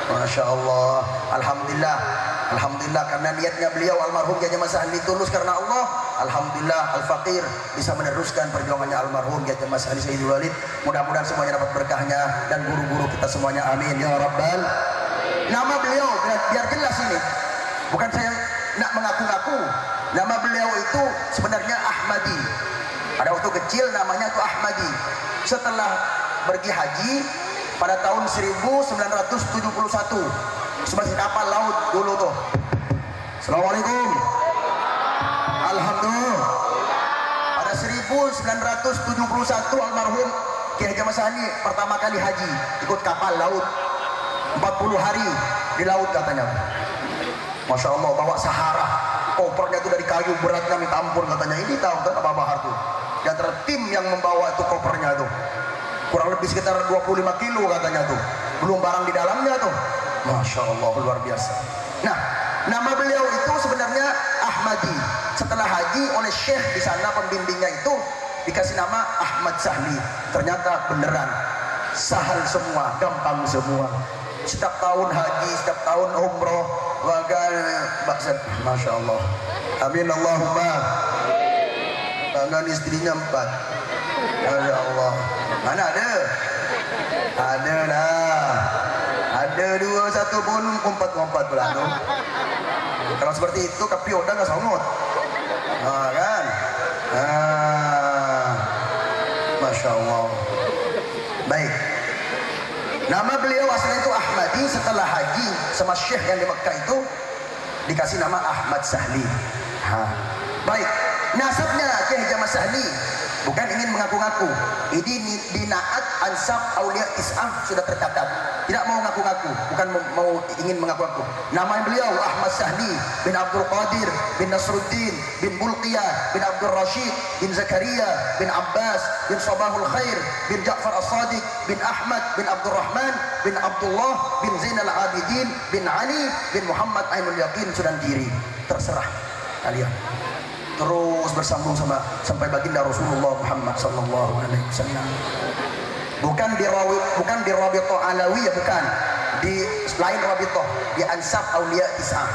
Masya Allah. Alhamdulillah karena niatnya beliau almarhum Kiai Jamal Sahli tulus karena Allah. Alhamdulillah al-faqir bisa meneruskan perjuangannya almarhum Kiai Jamal Sahli Sayyidul Walid. Mudah-mudahan semuanya dapat berkahnya dan guru-guru kita semuanya, amin ya rabbal. Nama beliau biar jelas ini, bukan saya nak mengaku-ngaku. Nama beliau itu sebenarnya Ahmadi. Pada waktu kecil namanya itu Ahmadi. Setelah pergi haji pada tahun 1971 sebagai kapal laut dulu tuh. Assalamualaikum. Alhamdulillah. Pada 1971 almarhum Kiai Jamal Sahli pertama kali haji, ikut kapal laut 40 hari di laut katanya. Masya Allah, bawa Sahara, kopernya itu dari kayu, beratnya minta ampun katanya. Ini tahu kan Abah Bahar tuh, di antara tim yang membawa itu kopernya tuh kurang lebih sekitar 25 kilo katanya tuh, belum barang di dalamnya tuh. Masya Allah, luar biasa. Nah, nama beliau itu sebenarnya Ahmadi. Setelah haji oleh Syekh di sana pembimbingnya itu dikasih nama Ahmad Sahli. Ternyata beneran sahal semua, gampang semua. Setiap tahun haji, setiap tahun umroh, Masya Allah. Amin Allahumma. Tangan istrinya 4. Masya Allah. Mana ada? Ada lah. Ada 2, 1 pun ngumpat pula tuh. Kalau seperti itu kapioda nggak songot. Kan? Masya Allah. Baik. Nama beliau asalnya itu Ahmadi. Setelah haji sama Syekh yang di Mekah itu, dikasih nama Ahmad Sahli. Baik, nasabnya Kiai Haji Ahmad Sahli bukan ingin mengaku-ngaku. Ini di Naat Ansab Aulia Is'ah sudah tercatat. Tidak mau ngaku-ngaku, bukan mau ingin mengaku-ngaku. Nama beliau Ahmad Sahli bin Abdul Qadir bin Nasruddin bin Bulqiyah bin Abdul Rashid bin Zakaria bin Abbas bin Sabahul Khair bin Ja'far As-Sadiq bin Ahmad bin Abdul Rahman bin Abdullah bin Zainal Abidin bin Ali bin Muhammad Ainul Yaqin Sunan Giri. Terserah kalian. Terus bersambung sampai baginda Rasulullah Muhammad sallallahu alaihi wasallam. Bukan di Rabithah Alawiyah, bukan. Di lain Rabithah, di Ansab Aulia Tis'ah.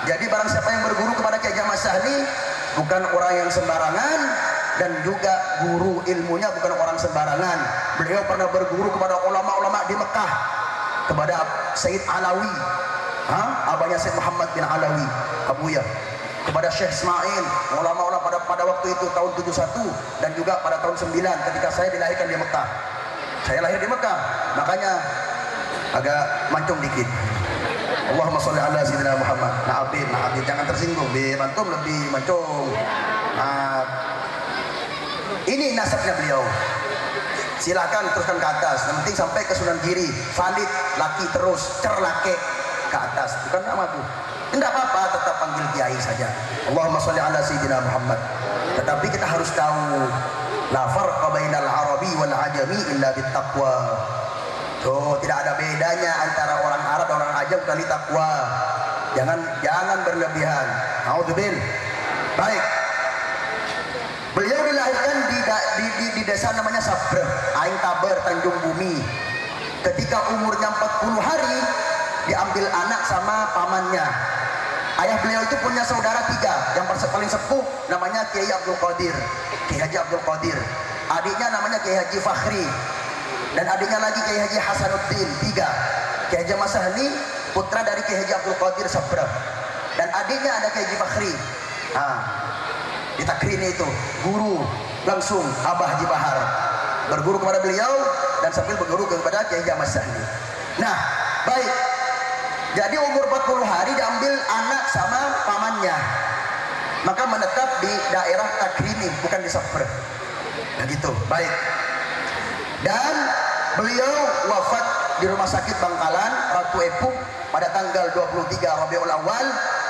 Jadi barang siapa yang berguru kepada Kiai Haji Ahmad Sahli bukan orang yang sembarangan, dan juga guru ilmunya bukan orang sembarangan. Beliau pernah berguru kepada ulama-ulama di Mekah, kepada Sayyid Alawi, abahnya Sayyid Muhammad bin Alawi, Abuya, kepada Syekh Ismail, ulama-ulama pada waktu itu tahun 71 dan juga pada tahun 9 ketika saya dilahirkan di Mekah. Saya lahir di Mekah, makanya agak mancung dikit. Allahumma sholli ala sayyidina Muhammad. Naabid, jangan tersinggung, antum lebih mancung. Ini nasabnya beliau. Silakan teruskan ke atas, yang penting sampai ke Sunan Giri, valid, laki terus, cerlake ke atas, bukan namaku. Tidak apa-apa, tetap panggil kiai saja. Allahumma sholli ala sayyidina Muhammad. Tetapi kita harus tahu, la farqa bainal arabi wal ajami illa bittaqwa. Tuh, tidak ada bedanya antara orang Arab dan orang Ajam kecuali takwa. Jangan berlebihan. Auzubillah. Baik. Beliau dilahirkan di desa namanya Sabreh, Aing Taber, Tanjung Bumi. Ketika umurnya 40 hari, diambil anak sama pamannya. Ayah beliau itu punya saudara 3. Yang paling sepuh namanya Kiai Abdul Qadir, Kiai Haji Abdul Qadir. Adiknya namanya Kiai Haji Fakhri, dan adiknya lagi Kiai Haji Hasanuddin. 3. Kiai Haji Ahmad Sahli putra dari Kiai Haji Abdul Qadir Sabreh, dan adiknya ada Kiai Haji Fakhri. Di Takrini itu guru langsung Abah Haji Bahar, berguru kepada beliau dan sambil berguru kepada Kiai Haji Ahmad Sahli. Nah, baik. Jadi umur 40 hari diambil anak sama pamannya, maka menetap di daerah Takrini, bukan di Sabreh. Nah gitu, baik. Dan beliau wafat di Rumah Sakit Bangkalan, Ratu Epuk pada tanggal 23 Rabiul Awal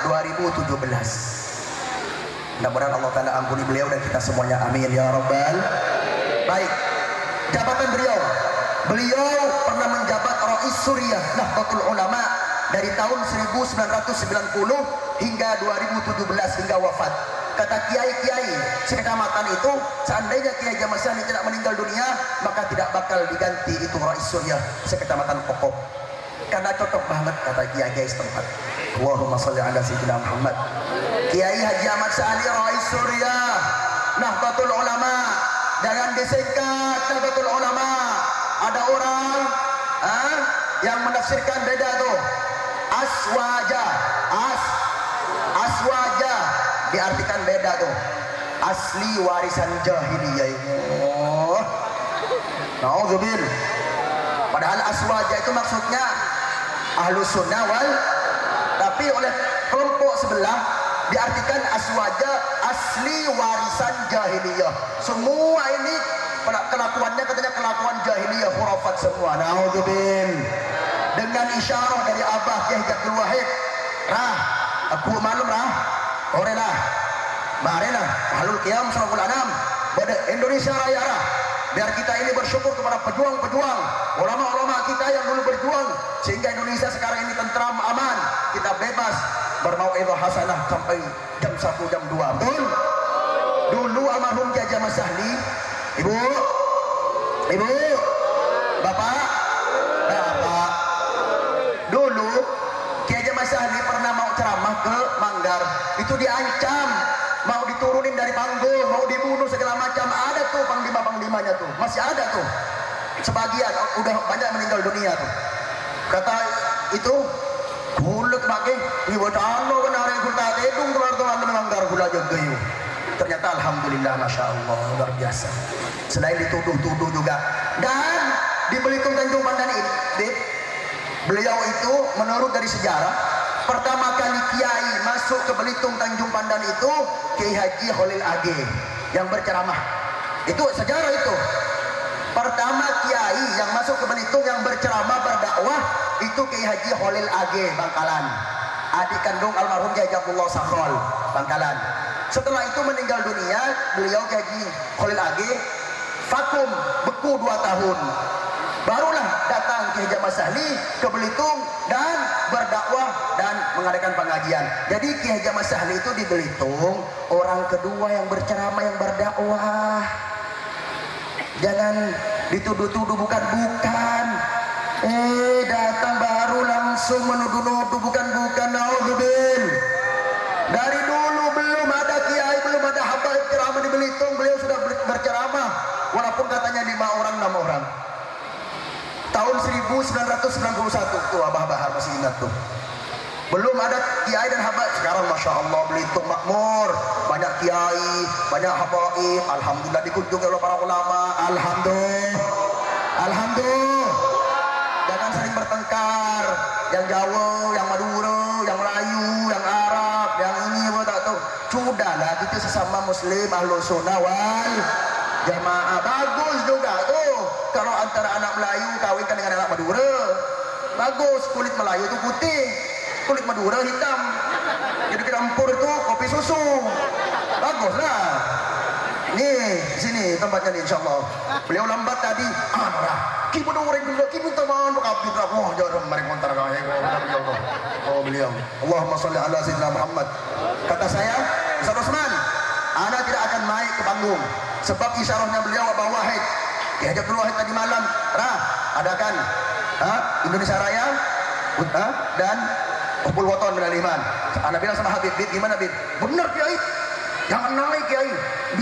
2017. Mudah-mudahan Allah Ta'ala ampuni beliau dan kita semuanya, amin ya rabbal. Baik, jabatan beliau pernah menjabat Rais Suriah Nahdlatul Ulama dari tahun 1990 hingga 2017 hingga wafat. Kata kiai-kiai sekecamatan itu, seandainya Kiai Haji Ahmad Sahli tidak meninggal dunia, maka tidak bakal diganti itu Rais Suriah sekecamatan Kokop. Karena cocok banget kata kiai-kiai setempat. Allahumma sholli ala sayyidina Muhammad. Kiai Haji Ahmad Sahli Rais Suriah Nahdlatul Ulama. Jangan disingkat Nahdlatul Ulama. Ada orang yang menafsirkan beda tuh. Aswaja diartikan beda tuh. Asli warisan jahiliyah. Nauzubillah. Padahal aswaja itu maksudnya ahlus sunnah wal, tapi oleh kelompok sebelah diartikan aswaja asli warisan jahiliyah. Semua ini kelakuannya katanya kelakuan jahiliyah, khurafat semua. Nauzubillah. Dengan isyarah dari Abah Kiai Abdul Wahid, aku malum orelah barena halul qiyam sallallahu anam pada Indonesia Raya biar kita ini bersyukur kepada pejuang-pejuang, ulama-ulama kita yang dulu berjuang sehingga Indonesia sekarang ini tentram, aman, kita bebas bermau'izah hasanah sampai jam 1 jam 2. Betul? Dulu almarhum Kiai Haji Ahmad Sahli, ibu, bapak, dulu Kiai Haji Ahmad Sahli pernah mau ceramah ke Manggar, itu diancam mau diturunin dari panggung, mau dibunuh segala macam. Ada tuh panglima-panglimanya tuh, masih ada tuh, sebagian udah banyak meninggal dunia tuh. Kata itu bulut pakai ibu talo benar yang kita dedung keluar tuan Manggar gula jogeyu. Ternyata alhamdulillah, masya Allah, luar biasa. Selain dituduh-tuduh juga, dan di Belitung Tanjung Pandan ini Beliau itu menurut dari sejarah, pertama kali kiai masuk ke Belitung Tanjung Pandan itu Kiai Haji Khalil Age yang berceramah. Itu sejarah itu. Pertama kiai yang masuk ke Belitung yang berceramah berdakwah itu Kiai Haji Khalil Age Bangkalan. Adik kandung almarhum Kiai Haji Abdullah Sakhol Bangkalan. Setelah itu meninggal dunia beliau Kiai Haji Khalil Age vakum beku 2 tahun. Barulah datang Ki Haji Ahmad Sahli ke Belitung dan berdakwah dan mengadakan pengajian. Jadi Ki Haji Ahmad Sahli itu di Belitung orang kedua yang berceramah yang berdakwah. Jangan dituduh-tuduh bukan-bukan. Datang baru langsung menuduh-nuduh bukan-bukan. Naudzubil. Dari dulu belum ada kiai, belum ada habaib ceramah di Belitung, beliau sudah berceramah. Walaupun katanya 5 orang 6 orang. Tahun 1991 tuh Abah Bahar masih ingat tuh. Belum ada kiai dan habaib. Sekarang Masya Allah Belitung makmur, banyak kiai, banyak habaib. Alhamdulillah dikunjungi oleh para ulama. Alhamdulillah. Jangan sering bertengkar. Yang Jawa, yang Madura, yang Melayu, yang Arab, yang ini apa tak tahu. Sudahlah kita sesama Muslim Ahlus Sunnah wal Jamaah. Bagus juga tuh kalau antara anak Melayu kawinkan dengan anak Madura. Bagus, kulit Melayu itu putih, kulit Madura hitam. Jadi campur itu kopi susu. Baguslah. Nih, sini tempatnya nih insyaallah. Beliau lambat tadi. Ki Madura dulu, ki minta maaf kabin oh jauh mari kontar kaya oh beliau. Allahumma sholli ala sayyidina Muhammad. Kata saya, Ustaz Osman, Anda tidak akan naik ke panggung sebab isyarahnya beliau Abah Wahid. Ki Haji Abdul Wahid tadi malam, adakan Indonesia Raya dan Kumpul Waton Minal Iman. Anda bilang sama Habib, gimana Habib? Benar Kiai, jangan naik Kiai,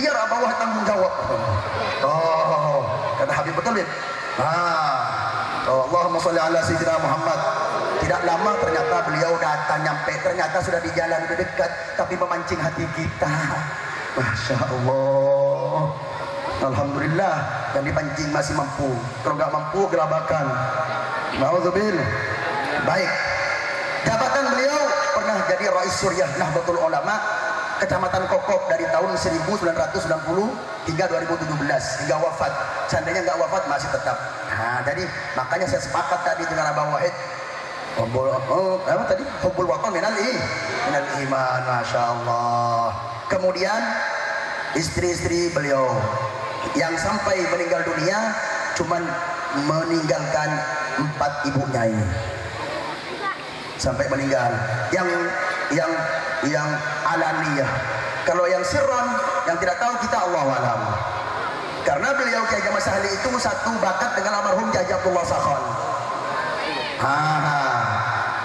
biar Abah Wahid tanggung jawab. Oh, kata Habib betul Habib. Allahumma sholli ala sayyidina Muhammad. Tidak lama ternyata beliau datang nyampe, ternyata sudah di jalan udah dekat, tapi memancing hati kita. Masya Allah. Alhamdulillah yang dipancing masih mampu. Kalau nggak mampu gelabakan. Nauzubillah. Baik. Jabatan beliau pernah jadi Rais Suriah Nahdlatul Ulama Kecamatan Kokop dari tahun 1990 hingga 2017 hingga wafat. Seandainya nggak wafat masih tetap. Jadi makanya saya sepakat tadi dengan Abah Wahid. Apa tadi? Hubbul Waton minal iman. Masya Allah. Kemudian istri-istri beliau yang sampai meninggal dunia cuman meninggalkan 4 ibu nyai sampai meninggal yang alaniyah. Kalau yang sirron yang tidak tahu kita Allah alam. Karena beliau Kiai Haji Ahmad Sahli itu satu bakat dengan almarhum Kiai Haji Abdullah Sakhon.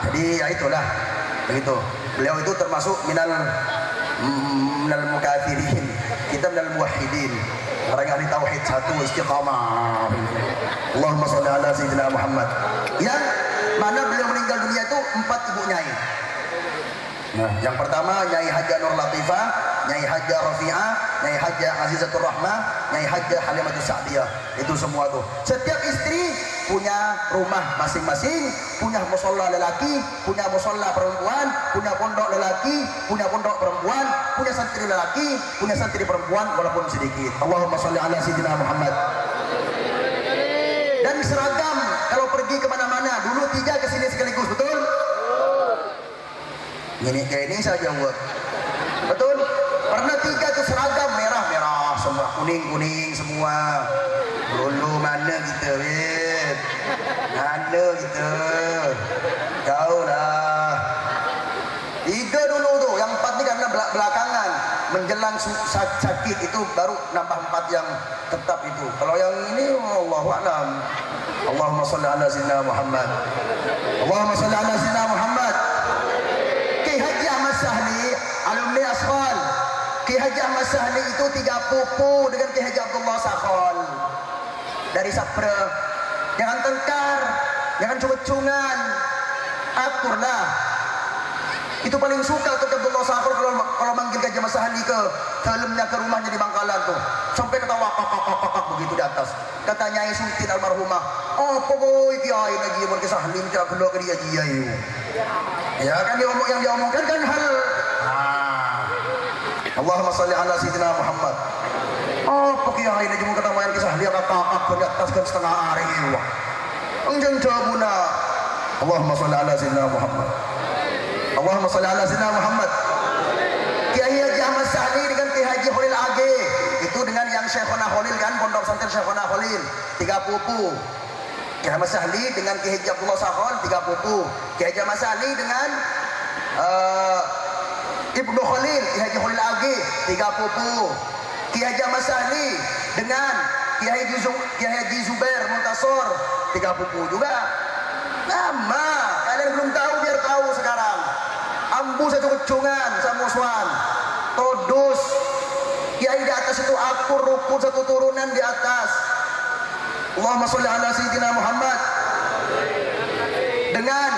Jadi ya itulah begitu. Beliau itu termasuk minal mukatsirin, kita minal muwahhidin, orang yang ahli tauhid satu istiqamah. Allahumma sholli ala sayyidina Muhammad. Yang mana beliau meninggal dunia itu 4 ibu nyai. Yang pertama Nyai Haja Nur Latifah, Nyai Haja Rafi'ah, Nyai Haja Azizatul Rahmah, Nyai Haja Halimatus Sa'diyah. Itu semua tuh. Setiap istri punya rumah masing-masing, punya musola lelaki, punya musola perempuan, punya pondok lelaki, punya pondok perempuan, punya santri lelaki, punya santri perempuan walaupun sedikit. Allahumma sholli ala sayyidina Muhammad. Dan seragam kalau pergi kemana-mana dulu 3 kesini sekaligus, betul? Ini kayak ini saja buat. Betul? Pernah 3 tuh seragam merah-merah semua, kuning-kuning semua. Dulu mana kita, Wid? Mana kita? Kau lah. 3 dulu tuh, yang 4 ni karena belakangan menjelang sakit itu baru nambah 4 yang tetap itu. Kalau yang ini Allahu a'lam. Allahumma sholli ala sayyidina Muhammad. Allahumma sholli ala sayyidina Muhammad. Kiai Haji Ahmad Sahli alumni Asfal. Kiai Haji Ahmad Sahli itu 3 pupu dengan Kiai Haji Abdullah Sakhon dari Sapre. Jangan tengkar, jangan cungan-cungan, aturlah. Itu paling suka tuh Abdullah Sakhon kalau manggil Kiai Haji Ahmad Sahli ke filmnya, ke rumahnya di Bangkalan tuh, sampai ketawa kakak begitu di atas. Kata Nyai Sultin almarhumah, apa boy kiai lagi berkisah lim tidak keluar ke dia kiai. Ya kan yang diomongkan kan hal. Allahumma salli ala sayyidina Muhammad. Apa kiai lagi mau kata main kisah dia kata apa di atas kan setengah hari. Enjang jawabuna. Allahumma salli ala sayyidina Muhammad. Allahumma salli ala sayyidina Muhammad. Kiai Haji Ahmad Sahli dengan Kiai Haji Khalil Age itu dengan yang Syekhona Khalil kan, pondok pesantren Syekhona Khalil 3 pupu. Kiai Ahmad Sahli dengan Kiai Haji Abdullah Sahon 3 pupu. Kiai Haji Ahmad Sahli dengan Ibnu Khalil Kiai Haji Khalil Age 3 pupu. Kiai Haji Ahmad Sahli dengan Kiai Haji Zubair Muntasor 3 pupu juga. Nama kalian belum tahu, biar tahu sekarang. Ambu satu kecungan sama Muswan Todus Kiai di atas itu akur rukun satu turunan di atas. Allahumma sholli ala sayyidina Muhammad. Dengan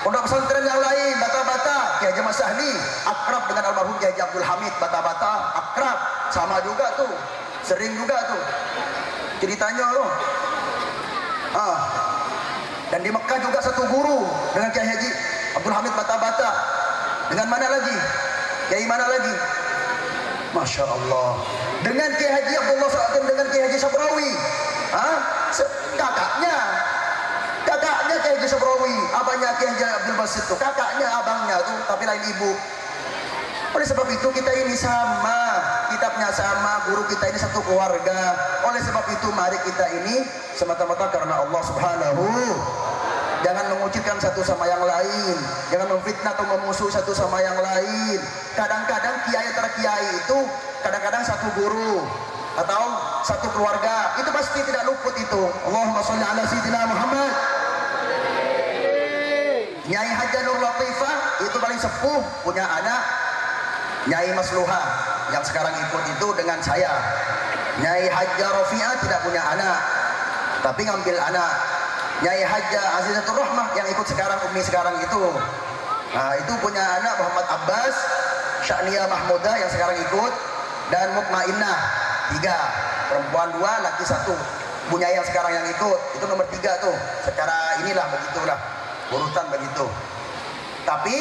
pondok pesantren yang lain Bata-Bata Kiai Haji Ahmad Sahli akrab dengan almarhum Kiai Haji Abdul Hamid Bata-Bata akrab sama juga tuh, sering juga tuh ceritanya loh. Dan di Mekah juga satu guru dengan Kiai Haji Abdul Hamid Bata-Bata. Dengan mana lagi? Kiai mana lagi? Masya Allah. Dengan Kiai Haji Abdullah Sa'atim, dengan Kiai Haji Sabrawi. Kakaknya Kiai Haji Sabrawi, abangnya Kiai Haji Abdul Basit tuh, kakaknya abangnya tuh, tapi lain ibu. Oleh sebab itu kita ini sama, kitabnya sama, guru kita ini satu keluarga. Oleh sebab itu mari kita ini semata-mata karena Allah Subhanahu. Jangan mengucilkan satu sama yang lain, jangan memfitnah atau memusuhi satu sama yang lain. Kadang-kadang kiai antara kiai itu kadang-kadang satu guru atau satu keluarga, itu pasti tidak luput itu. Allahumma sholli ala sayyidina Muhammad. Nyai Haji Nur Latifah itu paling sepuh, punya anak Nyai Masluha yang sekarang ikut itu dengan saya. Nyai Haji Rafi'ah tidak punya anak, tapi ngambil anak. Nyai Hajjah Azizatul Rahmah yang ikut sekarang, Umi sekarang itu. Nah, itu punya anak Muhammad Abbas, Sya'niyah Mahmudah yang sekarang ikut, dan Mutmainnah 3, perempuan 2, laki 1. Punya yang sekarang yang ikut, itu nomor 3 tuh. Secara inilah begitulah, urutan begitu. Tapi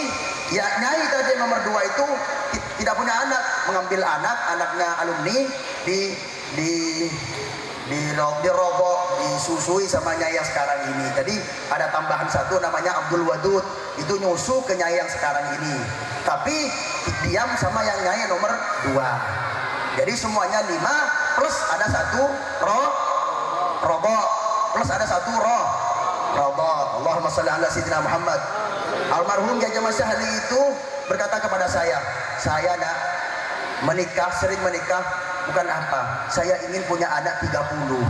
ya Nyai tadi nomor 2 itu tidak punya anak, mengambil anaknya alumni dirobok, disusui sama Nyai yang sekarang ini. Jadi ada tambahan 1 namanya Abdul Wadud, itu nyusu ke Nyai yang sekarang ini, tapi diam sama yang Nyai nomor 2. Jadi semuanya 5 plus ada 1 robok plus ada 1 robok. Allahumma sholli ala sayyidina Muhammad. Almarhum Kiai Ahmad Sahli itu berkata kepada saya nak menikah, sering menikah bukan apa, saya ingin punya anak 30.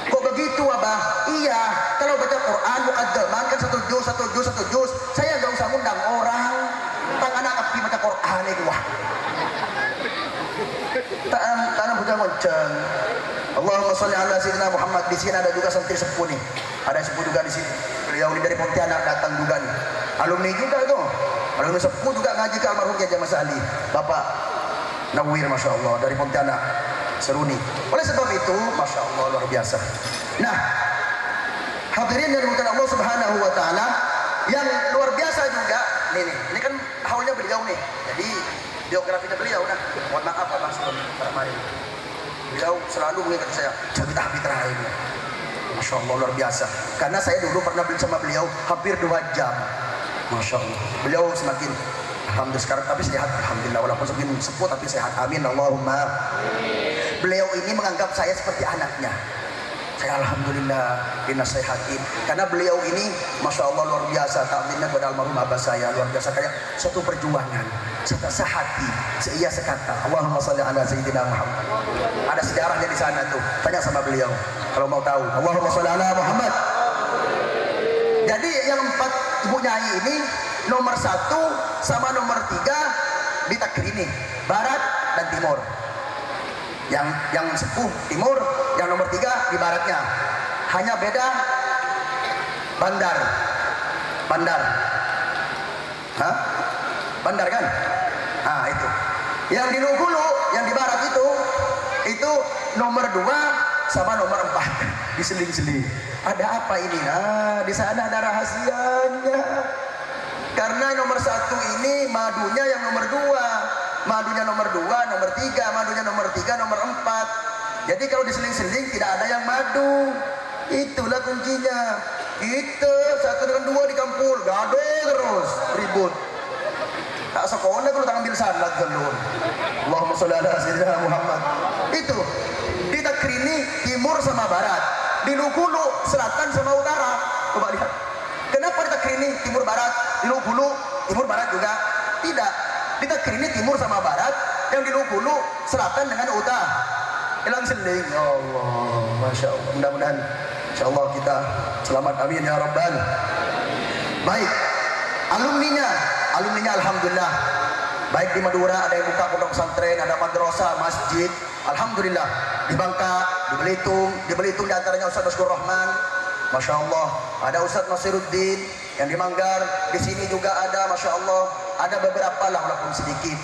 Kok begitu abah? Iya, kalau baca Quran mukaddaman kan 1 juz. Saya gak usah ngundang orang, tangan anak api baca Quran itu wah. Tangan bujang ngonceng. Allahumma sholli ala sayyidina Muhammad. Di sini ada juga santri sepuh nih. Ada sepuh juga di sini. Beliau ini dari Pontianak datang juga nih. Alumni juga itu. Alumni sepuh juga ngaji ke almarhum Kiai Ahmad Sahli. Bapak Nawir, Masya Allah, dari Pontianak, Seruni. Oleh sebab itu, Masya Allah, luar biasa. Nah, hadirin yang dimuliakan Allah Subhanahu wa Ta'ala, yang luar biasa juga, ini kan haulnya beliau nih. Jadi biografinya beliau, nah, mohon maaf Abang sebelum kemarin. Beliau selalu mengingatkan saya, cerita terakhir. Masya Allah, luar biasa. Karena saya dulu pernah beli sama beliau hampir 2 jam. Masya Allah. Beliau semakin alhamdulillah sekarang, tapi sehat, alhamdulillah, walaupun semakin sepuh tapi sehat, amin Allahumma. Beliau ini menganggap saya seperti anaknya. Saya alhamdulillah dinasehatin, karena beliau ini Masya Allah luar biasa taklimnya kepada almarhum abah saya, luar biasa, kayak satu perjuangan, sehati, seia sekata. Allahumma sholli ala sayyidina Muhammad. Ada sejarahnya di sana tuh, tanya sama beliau kalau mau tahu. Allahumma sholli ala Muhammad. Jadi yang 4 ibu Nyai ini nomor 1 sama nomor 3 ditakrini barat dan timur. Yang sepuh timur, yang nomor 3 di baratnya. Hanya beda bandar. Hah? Bandar kan? Ah itu. Yang di Nugulu, yang di barat itu nomor 2 sama nomor 4 diseling-seling. Ada apa ini? Nah, di sana ada rahasianya. Karena nomor 1 ini madunya yang nomor 2, madunya nomor 2, nomor 3, madunya nomor 3, nomor 4. Jadi kalau diseling-seling tidak ada yang madu. Itulah kuncinya. Itu 1 dengan 2 dikampul, gaduh terus, ribut. Tak sekolah kalau tak ambil salat galur. Allahumma sholli ala sayyidina Muhammad. Itu ditakrini timur sama barat, di Lugulu selatan sama utara. Coba lihat. Kenapa ditakrini timur barat, di Lugulu timur barat juga? Tidak. Ditakrini timur sama barat, yang di Lugulu selatan dengan utara. Hilang seling. Ya Allah, masya Allah. Mudah-mudahan insya Allah kita selamat, amin ya rabbal. Baik, alumninya alhamdulillah. Baik di Madura ada yang buka pondok pesantren, ada madrasah, masjid. Alhamdulillah. Di Bangka, di Belitung di antaranya Ustaz Maskur Rahman, masya Allah. Ada Ustaz Nasiruddin yang di Manggar. Di sini juga ada, masya Allah. Ada beberapa lah walaupun sedikit.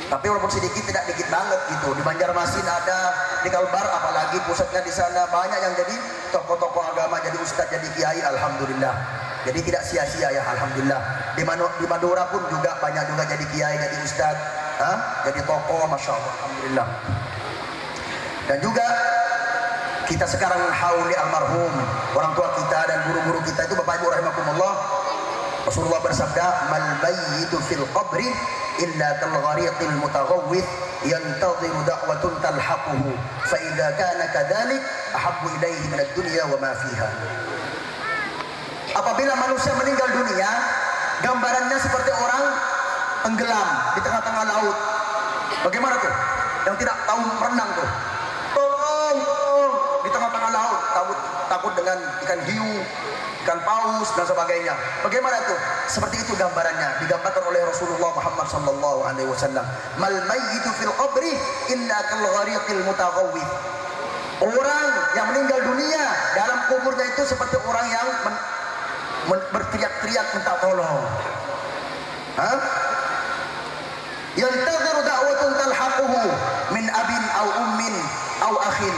Tapi walaupun sedikit tidak dikit banget gitu. Di Banjarmasin ada, di Kalbar apalagi pusatnya di sana banyak yang jadi tokoh-tokoh agama, jadi ustadz, jadi kiai, alhamdulillah. Jadi tidak sia-sia ya, alhamdulillah. Di Madura pun juga banyak juga jadi kiai, jadi ustadz, jadi tokoh, masya Allah, alhamdulillah. Dan juga kita sekarang hauli almarhum orang tua kita dan guru-guru kita itu Bapak Ibu rahimakumullah. Rasulullah bersabda, mal mayyitu fil qabri illa kal ghariqil mutaghawwith yantadhiru da'watun talhaquhu fa idza kana kadzalik ahabbu ilaihi min ad-dunya wa ma fiha. Apabila manusia meninggal dunia, gambarannya seperti orang tenggelam di tengah-tengah laut. Bagaimana tuh? Yang tidak tahu berenang tuh. Tolong di tengah-tengah laut, takut dengan ikan hiu, ikan paus dan sebagainya. Bagaimana tuh? Seperti itu gambarannya digambarkan oleh Rasulullah Muhammad sallallahu alaihi wasallam. Mal mayyitu fil qabri illa kal ghariqil mutaghawwith. Orang yang meninggal dunia dalam kuburnya itu seperti orang yang berteriak-teriak minta tolong. Yantadhiru da'watun talhaquhu min abin au ummin au akhin.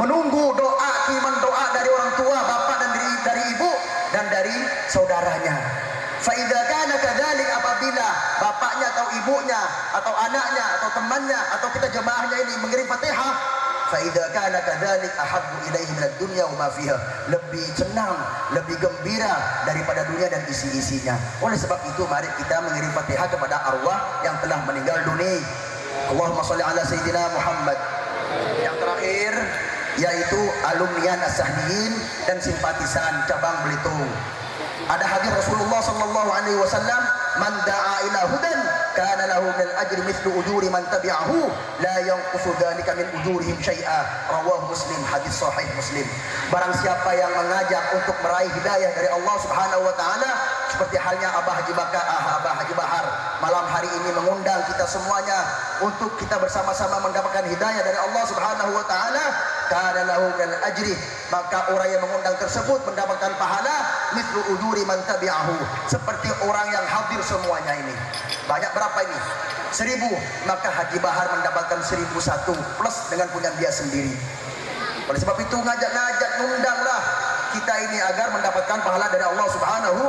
Menunggu doa, kiriman doa dari orang tua, bapak dan dari ibu dan dari saudaranya. Fa idza kana kadzalik, apabila bapaknya atau ibunya atau anaknya atau temannya atau kita jemaahnya ini mengirim Fatihah, fa idza kana kadzalik ahabbu ilaihi minad dunya wa ma fiha. Lebih senang, lebih gembira daripada dunia dan isi-isinya. Oleh sebab itu mari kita mengirim Fatihah kepada arwah yang telah meninggal dunia. Allahumma sholli ala sayyidina Muhammad. Yang terakhir yaitu alumnian as-sahdiyin dan simpatisan cabang Belitung. Ada hadis Rasulullah sallallahu alaihi wasallam, man da'a ila hudan kana lahu min ajri mithlu ujuri man tabi'ahu la yanqusu dzalika min ujurihim syai'a. Rawahu Muslim, hadis sahih Muslim. Barang siapa yang mengajak untuk meraih hidayah dari Allah Subhanahu wa taala, seperti halnya Abah Haji Bahar malam hari ini mengundang kita semuanya untuk kita bersama-sama mendapatkan hidayah dari Allah Subhanahu wa taala, kana lahu min ajri, maka orang yang mengundang tersebut mendapatkan pahala mithlu ujuri man tabi'ahu, seperti orang yang hadir semuanya ini. Banyak berapa ini? 1000, maka Haji Bahar mendapatkan 1001 plus dengan punya dia sendiri. Oleh sebab itu ngajak-ngajak, undanglah kita ini agar mendapatkan pahala dari Allah Subhanahu.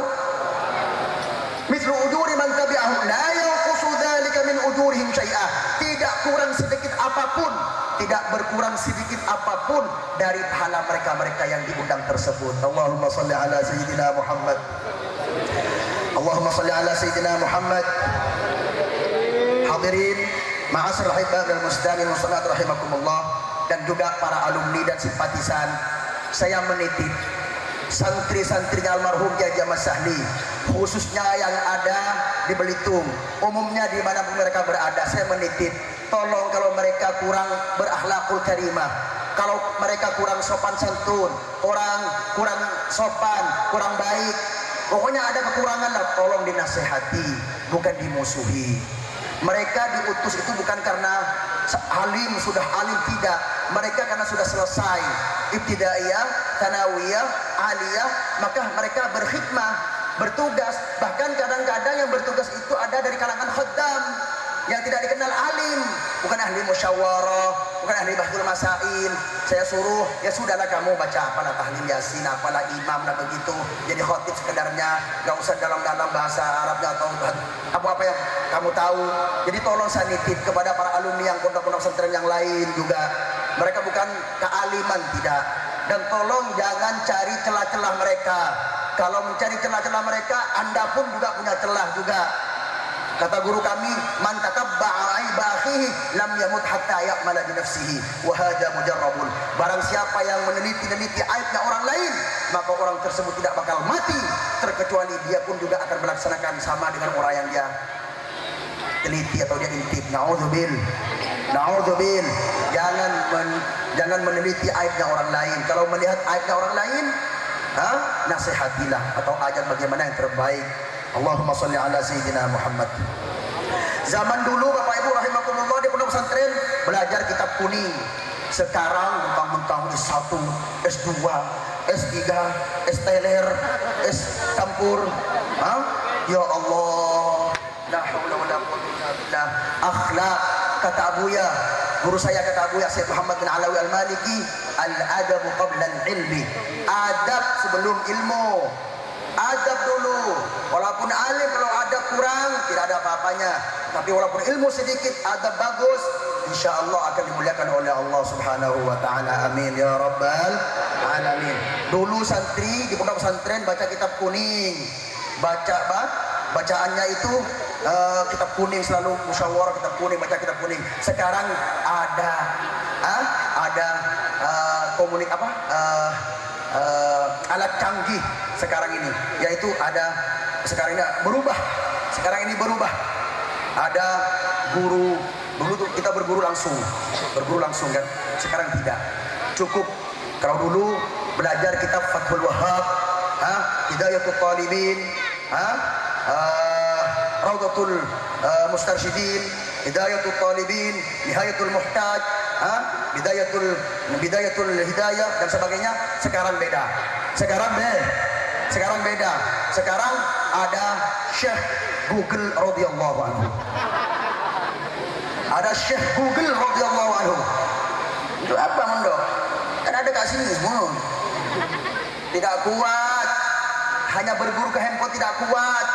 Mithlu ujuri man tabi'ahu la yanqusu dzalika min ujurihim syai'a. Tidak kurang sedikit apapun, tidak berkurang sedikit apapun dari pahala mereka-mereka yang diundang tersebut. Allahumma shalli ala sayyidina Muhammad. Allahumma shalli ala sayyidina Muhammad. Hadirin ma'asyiral ahibab wal muslimin muslimat rahimakumullah, dan juga para alumni dan simpatisan, saya menitip santri-santrinya almarhum Kiai Haji Ahmad Sahli, khususnya yang ada di Belitung, umumnya di mana mereka berada, saya menitip, tolong kalau mereka kurang berakhlakul karimah, kalau mereka kurang sopan santun, orang kurang sopan, kurang baik, pokoknya ada kekurangan lah, tolong dinasehati, bukan dimusuhi. Mereka diutus itu bukan karena alim, sudah alim, tidak. Mereka karena sudah selesai ibtidaiyah, tsanawiyah, aliyah, maka mereka berkhidmah, bertugas. Bahkan kadang-kadang yang bertugas itu ada dari kalangan khaddam yang tidak dikenal alim, bukan ahli musyawarah, bukan ahli bahtul masail. Saya suruh, ya sudahlah kamu baca apalah tahlil yasin, apalah imam dan begitu. Jadi khotib sekedarnya, nggak usah dalam-dalam bahasa Arabnya atau apa-apa yang kamu tahu. Jadi tolong saya nitip kepada para alumni yang pondok-pondok pesantren yang lain juga. Mereka bukan kealiman, tidak. Dan tolong jangan cari celah-celah mereka. Kalau mencari celah-celah mereka, Anda pun juga punya celah juga. Kata guru kami, man tatabba'a aiba akhihi lam yamut hatta ya'mala bi nafsihi wa hadha mujarrabun. Barang siapa yang meneliti-neliti aibnya orang lain, maka orang tersebut tidak bakal mati terkecuali dia pun juga akan melaksanakan sama dengan orang yang dia teliti atau dia intip. Naudzubil. Jangan meneliti aibnya orang lain. Kalau melihat aibnya orang lain, nasihatilah atau ajar bagaimana yang terbaik. Allahumma sholli ala sayyidina Muhammad. Zaman dulu Bapak Ibu rahimakumullah di pondok pesantren belajar kitab kuning. Sekarang mentang-mentang S1, S2, S3, S teler, S campur. Ya Allah. La haula wala quwwata illa billah. Akhlak, kata Abuya, guru saya kata Abuya Syekh Muhammad bin Alawi Al-Maliki, al-adabu qabla al-ilmi. Adab sebelum ilmu. Adab dulu. Walaupun alim kalau adab kurang tidak ada apa-apanya. Tapi walaupun ilmu sedikit, adab bagus, insya Allah akan dimuliakan oleh Allah Subhanahu wa taala. Amin ya rabbal alamin. Dulu santri di pondok pesantren baca kitab kuning. Bacaannya itu kitab kuning, selalu musyawarah kitab kuning, baca kitab kuning. Sekarang ada alat canggih sekarang ini, yaitu sekarang ini berubah. Ada guru, dulu tuh kita berguru langsung kan. Sekarang tidak. Cukup kalau dulu belajar kitab Fathul Wahhab, Hidayatul Talibin, Raudatul Mustarsyidin, Hidayatul Talibin, Nihayatul Muhtaj, Bidayatul Hidayah dan sebagainya. Sekarang beda. Sekarang beda. Sekarang ada Syekh Google radhiyallahu anhu. Ada Syekh Google radhiyallahu anhu. Itu apa mondok? Kan ada kat sini semua. Tidak kuat. Hanya berguru ke handphone tidak kuat.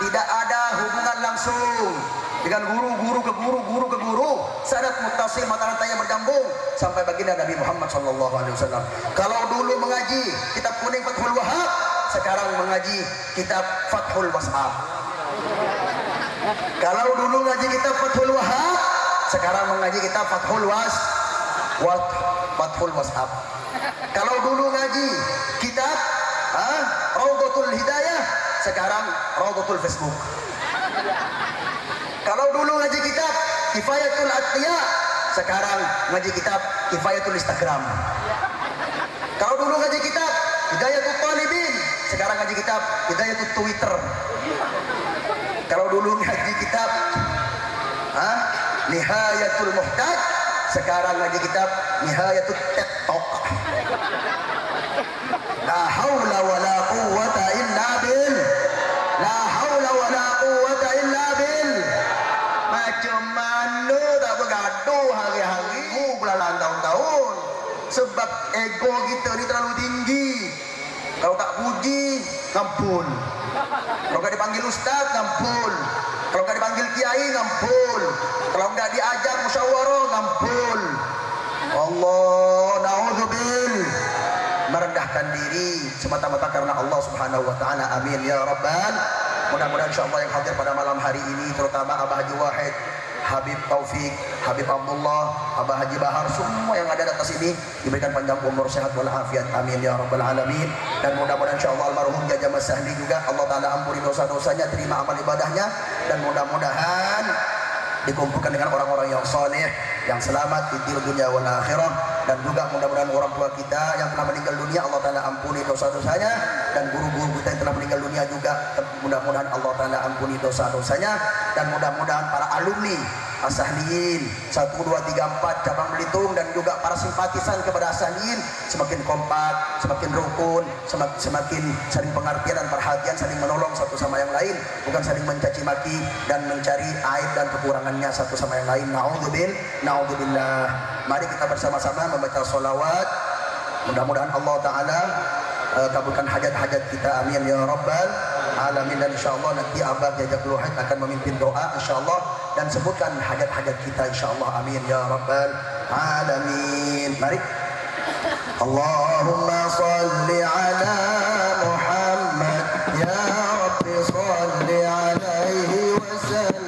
Tidak ada hubungan langsung dengan guru ke guru. Sadat muttasil, mata rantainya berjambung sampai baginda Nabi Muhammad sallallahu alaihi wasallam. Kalau dulu mengaji kitab kuning Fathul Wahhab, sekarang mengaji kitab Fathul WhatsApp. Kalau dulu ngaji kitab Fathul Wahhab, sekarang mengaji kitab Fathul WhatsApp. Kalau dulu ngaji kitab Raudatul Hidayah, sekarang Raudatul Facebook. Kalau dulu ngaji kitab Kifayatul Atqiya, sekarang ngaji kitab Kifayatul Instagram. Kalau dulu ngaji kitab Hidayatul Talibin, sekarang ngaji kitab Hidayatul Twitter. Kalau dulu ngaji kitab Nihayatul Muhtaj, sekarang ngaji kitab Nihayatul TikTok. La haula wala quwwata illa bil. La haula wala quwwata illa bil. Macam mana tak bergaduh hari-hari bulan tahun-tahun. Sebab ego kita ni terlalu tinggi. Kalau tak puji, ngampun. Kalau tak dipanggil ustaz, ngampun. Kalau tak dipanggil kiai, ngampun. Kalau tak diajar musyawarah, ngampun. Allah, na'udzubil. Merendahkan diri semata-mata karena Allah Subhanahu wa taala. Amin ya rabbal. Mudah-mudahan insyaallah yang hadir pada malam hari ini, terutama Abah Haji Wahid, Habib Taufik, Habib Abdullah, Abah Haji Bahar, semua yang ada di atas ini diberikan panjang umur, sehat walafiat. Amin ya rabbal alamin. Dan mudah-mudahan insyaallah almarhum Jajah Mas Sahli juga Allah taala ampuni dosa-dosanya, terima amal ibadahnya, dan mudah-mudahan dikumpulkan dengan orang-orang yang saleh, yang selamat di dunia wal akhirah. Dan juga mudah-mudahan orang tua kita yang telah meninggal dunia Allah taala ampuni dosa-dosanya, dan guru-guru kita yang telah meninggal dunia juga mudah-mudahan Allah taala ampuni dosa-dosanya. Dan mudah-mudahan para alumni As-Sahliyin 1, 2, 3, 4 cabang Belitung dan juga para simpatisan kepada As-Sahliyin semakin kompak, semakin rukun, semakin saling pengertian dan perhatian, saling menolong satu sama yang lain, bukan saling mencaci maki dan mencari aib dan kekurangannya satu sama yang lain. Naudzubillah. Mari kita bersama-sama membaca solawat. Mudah-mudahan Allah Ta'ala kabulkan hajat-hajat kita, amin ya rabbal alamin. Dan insyaAllah nanti Abah Jajak Luhid akan memimpin doa insyaAllah dan sebutkan hajat-hajat kita insyaAllah, amin ya rabbal alamin. Mari. Allahumma salli ala Muhammad ya Rabbi salli alaihi wa sallim.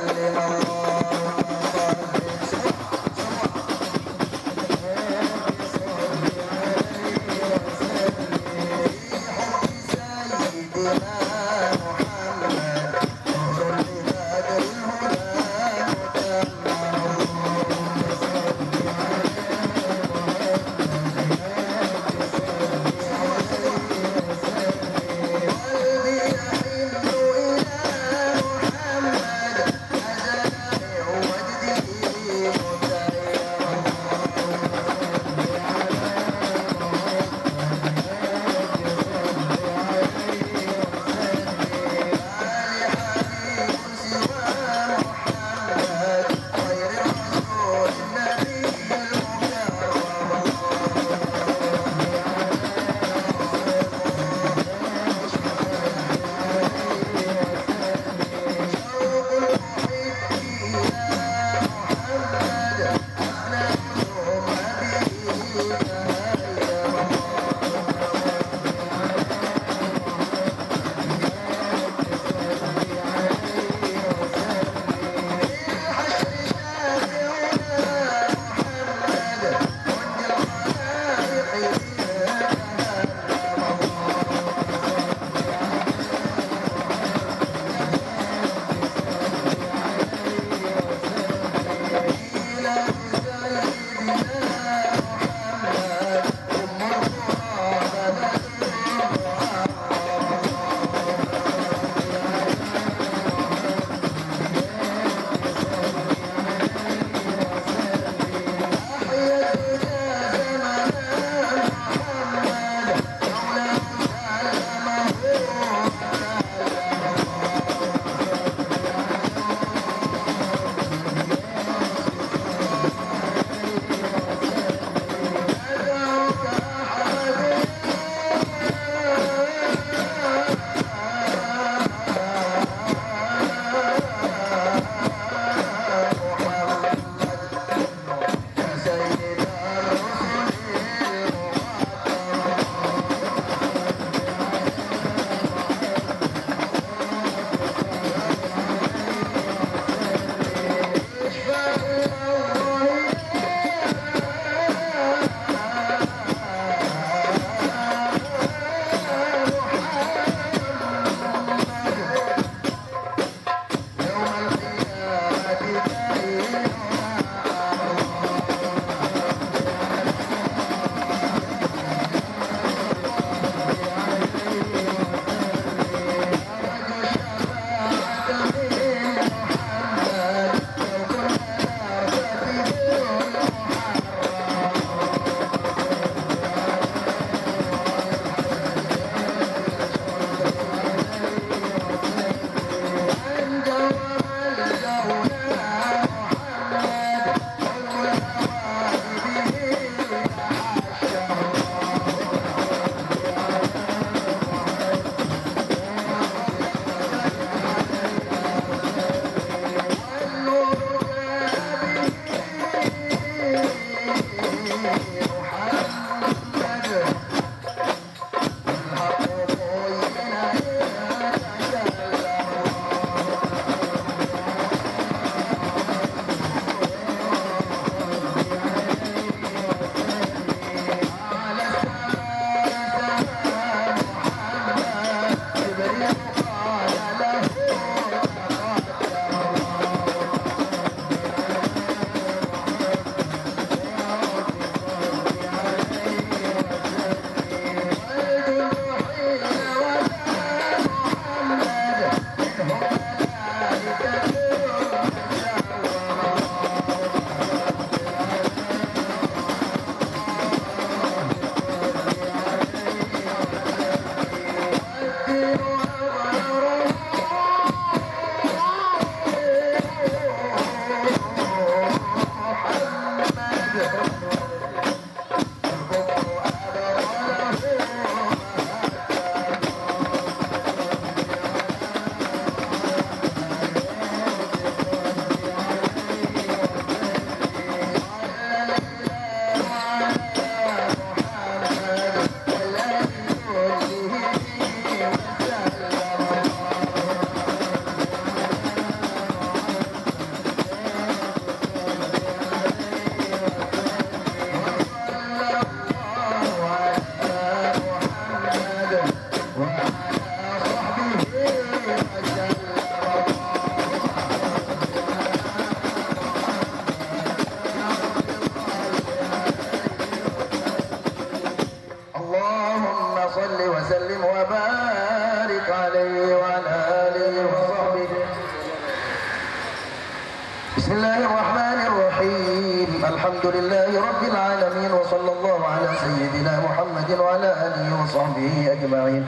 والحمد لله رب العالمين، وصلى الله على سيدنا محمد وعلى آله وصحبه أجمعين.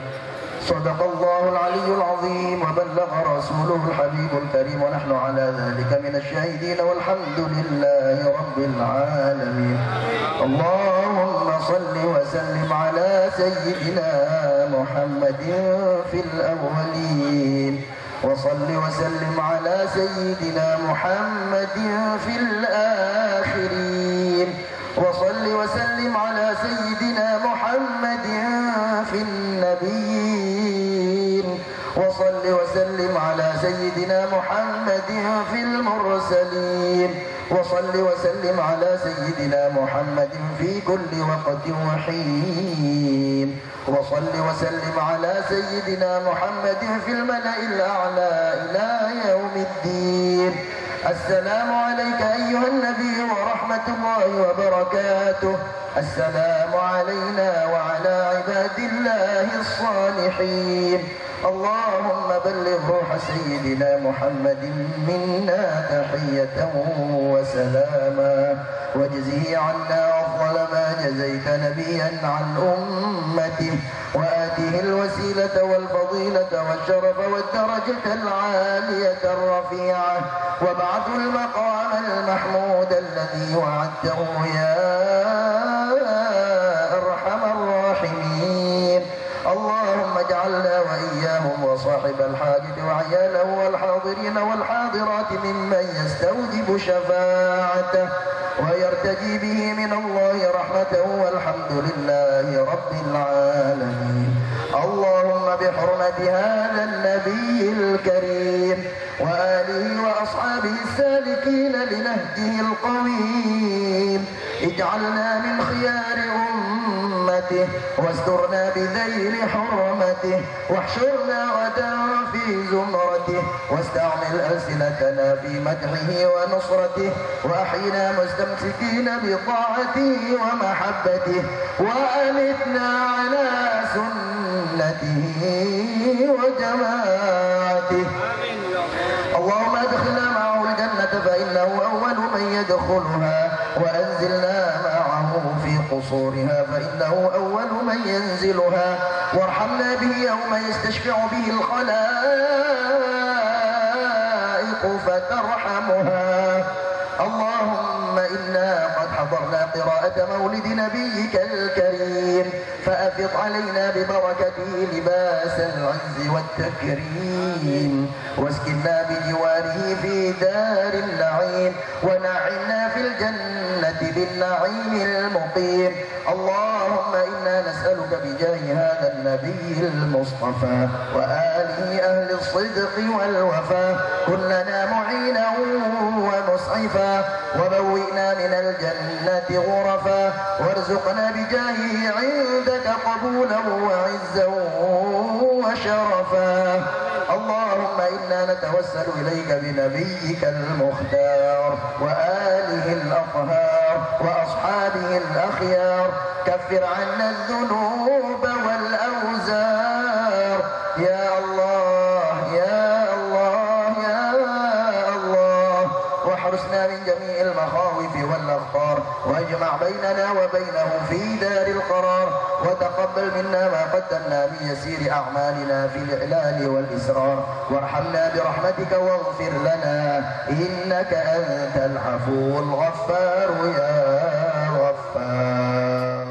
صدق الله العلي العظيم وبلغ رسوله الحبيب الكريم، ونحن على ذلك من الشاهدين، والحمد لله رب العالمين. اللهم صل وسلم على سيدنا محمد في الأولين، وصل وسلم على سيدنا محمد في الآخرين، وصل وسلم على سيدنا محمد في النبيين، وصل وسلم على سيدنا محمد في المرسلين، وصل وسلم على سيدنا محمد في كل وقت وحين، وصل وسلم على سيدنا محمد في الملأ الأعلى إلى يوم الدين. السلام عليك أيها النبي ورحمة الله وبركاته. السلام علينا وعلى عباد الله الصالحين. اللهم بلغ روح سيدنا محمد منا تحية وسلاما، واجزه عنا أفضل ما جزيت نبيا عن أمته، وآته الوسيلة والفضيلة والشرف والدرجة العالية الرفيعة، وابعثه المقام المحمود الذي وعدته يا أرحم الراحمين. اللهم اجعلنا وإياهم وصاحب الحاجة وعياله والحاضرين والحاضرات ممن يستوجب شفاعته ويرتجي به من الله رحمته، والحمد لله رب العالمين. اللهم بحرمة هذا النبي الكريم وآله وأصحابه السالكين لنهجه القويم اجعلنا من خيار أمته، واسترنا بذيل حرمته، واحشرنا غدا في زمرته، واستعمل ألسنتنا في مدحه ونصرته، وأحينا مستمسكين بطاعته ومحبته، وأمتنا على سنته وجماعته. اللهم ادخلنا معه الجنة فإنه أول من يدخلها، وأنزلنا معه في قصورها فإنه أول من ينزلها، وارحمنا به يوم يستشفع به الخلائق فترحمها. اللهم إنا قد حضرنا قراءة مولد نبيك الكريم، فأفض علينا ببركته لباس العز والتكريم، واسكننا بجواره في دار النعيم، ونعمنا في الجنة بالنعيم المقيم. اللهم إنا نسألك بجاه هذا النبي المصطفى وآله أهل الصدق والوفاء كن لنا معينا ومسعفا، وبوئنا من الجنة غرفا، وارزقنا بجاهه عندك قبولا وعزا وشرفا. اللهم إنا نتوسل إليك بنبيك المختار وآله الأطهار وأصحابه الأخيار، كفر عنا الذنوب والأوزار يا الله يا الله يا الله، واحرسنا من جميع المخاوف والأخطار، واجمع بيننا وبينه في دار القرار، وتقبل منا ما قدمنا من يسير أعمالنا في الإعلان والإسرار، وارحمنا برحمتك واغفر لنا إنك أنت العفو الغفار يا غفار.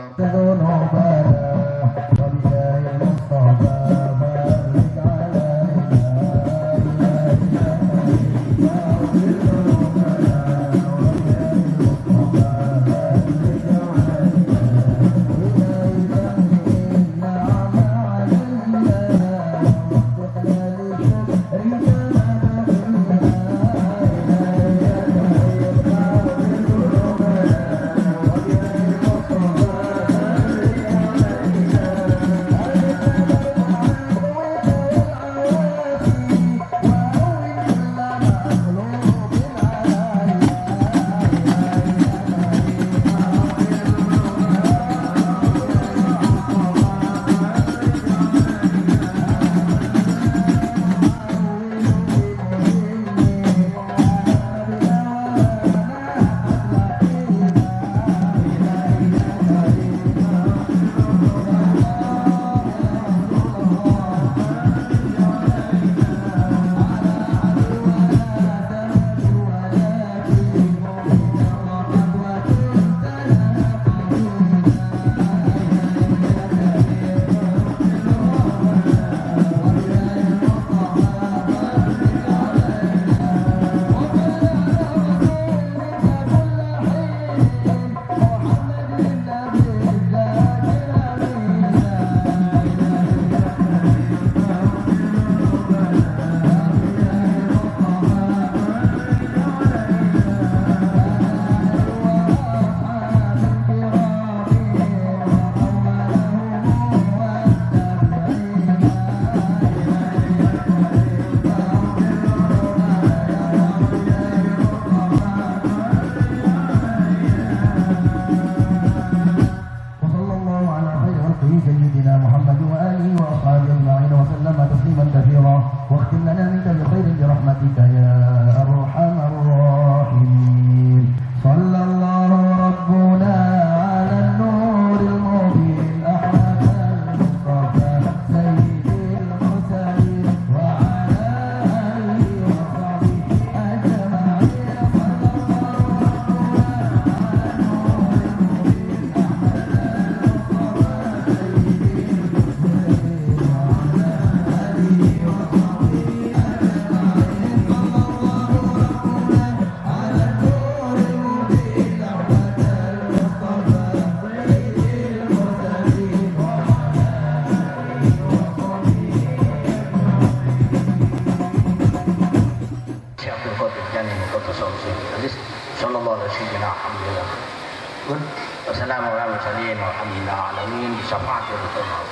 wassalamu ala mursalin walhamdulillahi alamin bisyafaati rasulullah.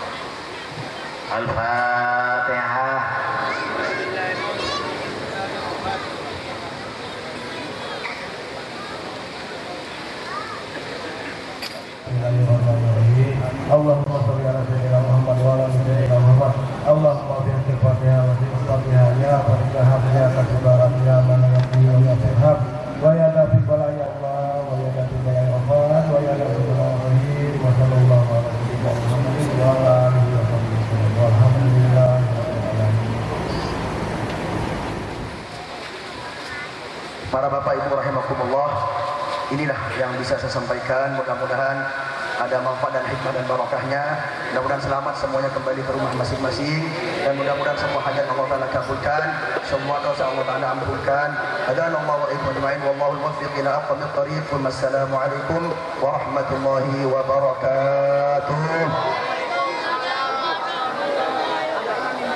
Al-Fatihah. Allahumma sholli ala sayyidina Muhammad wa ala sayyidina Muhammad. Allahumma bi'il Fatihah wa bi'il Fatihah ya Fatihah ya Kasibarat ya mana yang ya Sihab wa ya Nabi balaya Allah wa ya Nabi balaya Allah wa ya Nabi balaya wa sallallahu ala sayyidina Muhammad wa ala alihi wa sahbihi walhamdulillah. Para bapak ibu rahimakumullah, inilah yang bisa saya sampaikan. Mudah-mudahan ada manfaat dan hikmah dan barakahnya. Mudah-mudahan selamat semuanya kembali ke rumah masing-masing, dan mudah-mudahan semua hajat Allah Ta'ala kabulkan, semua dosa Allah Ta'ala ampunkan. Adana Allah wa ikum ajma'in wallahu muwaffiq ila aqwamit thariq. Wassalamualaikum warahmatullahi wabarakatuh.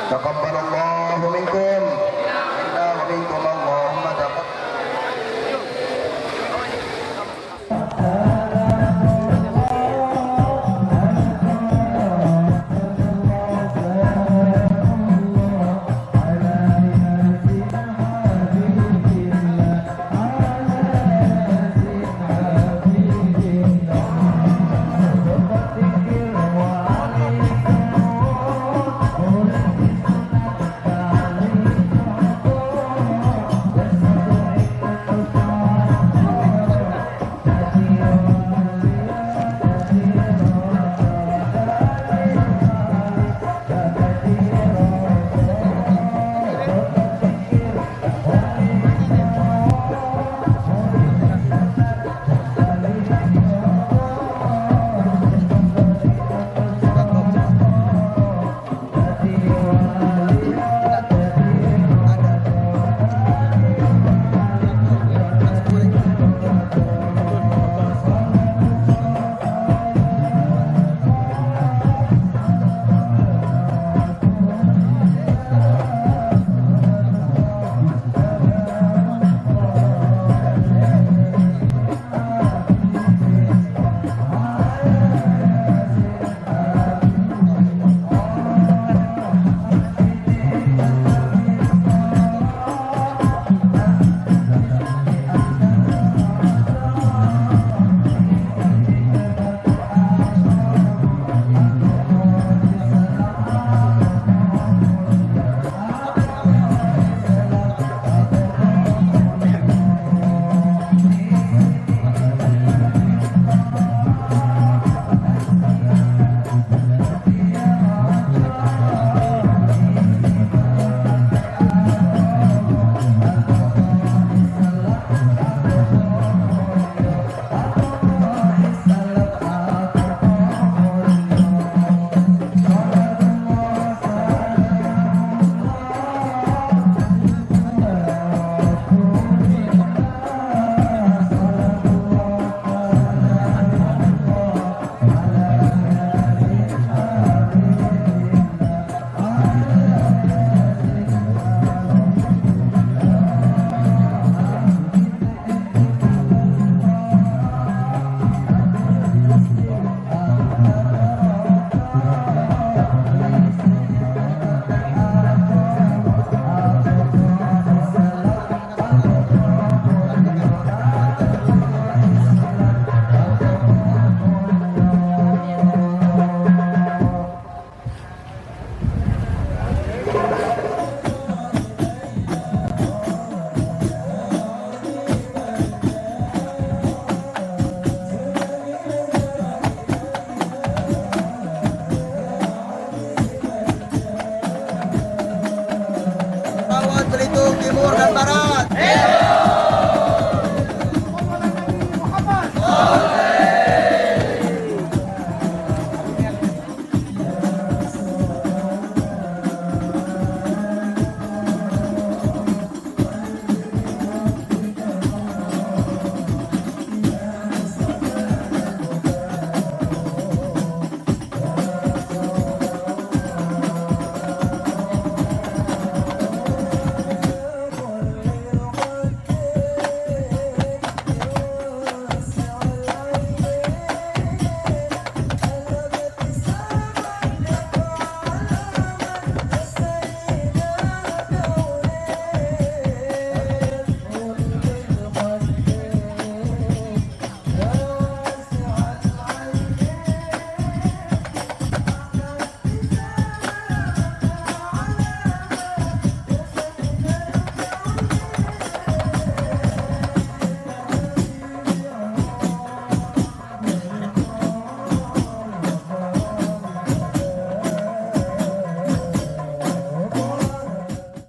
Taqabbalallahu minkum wa minkum.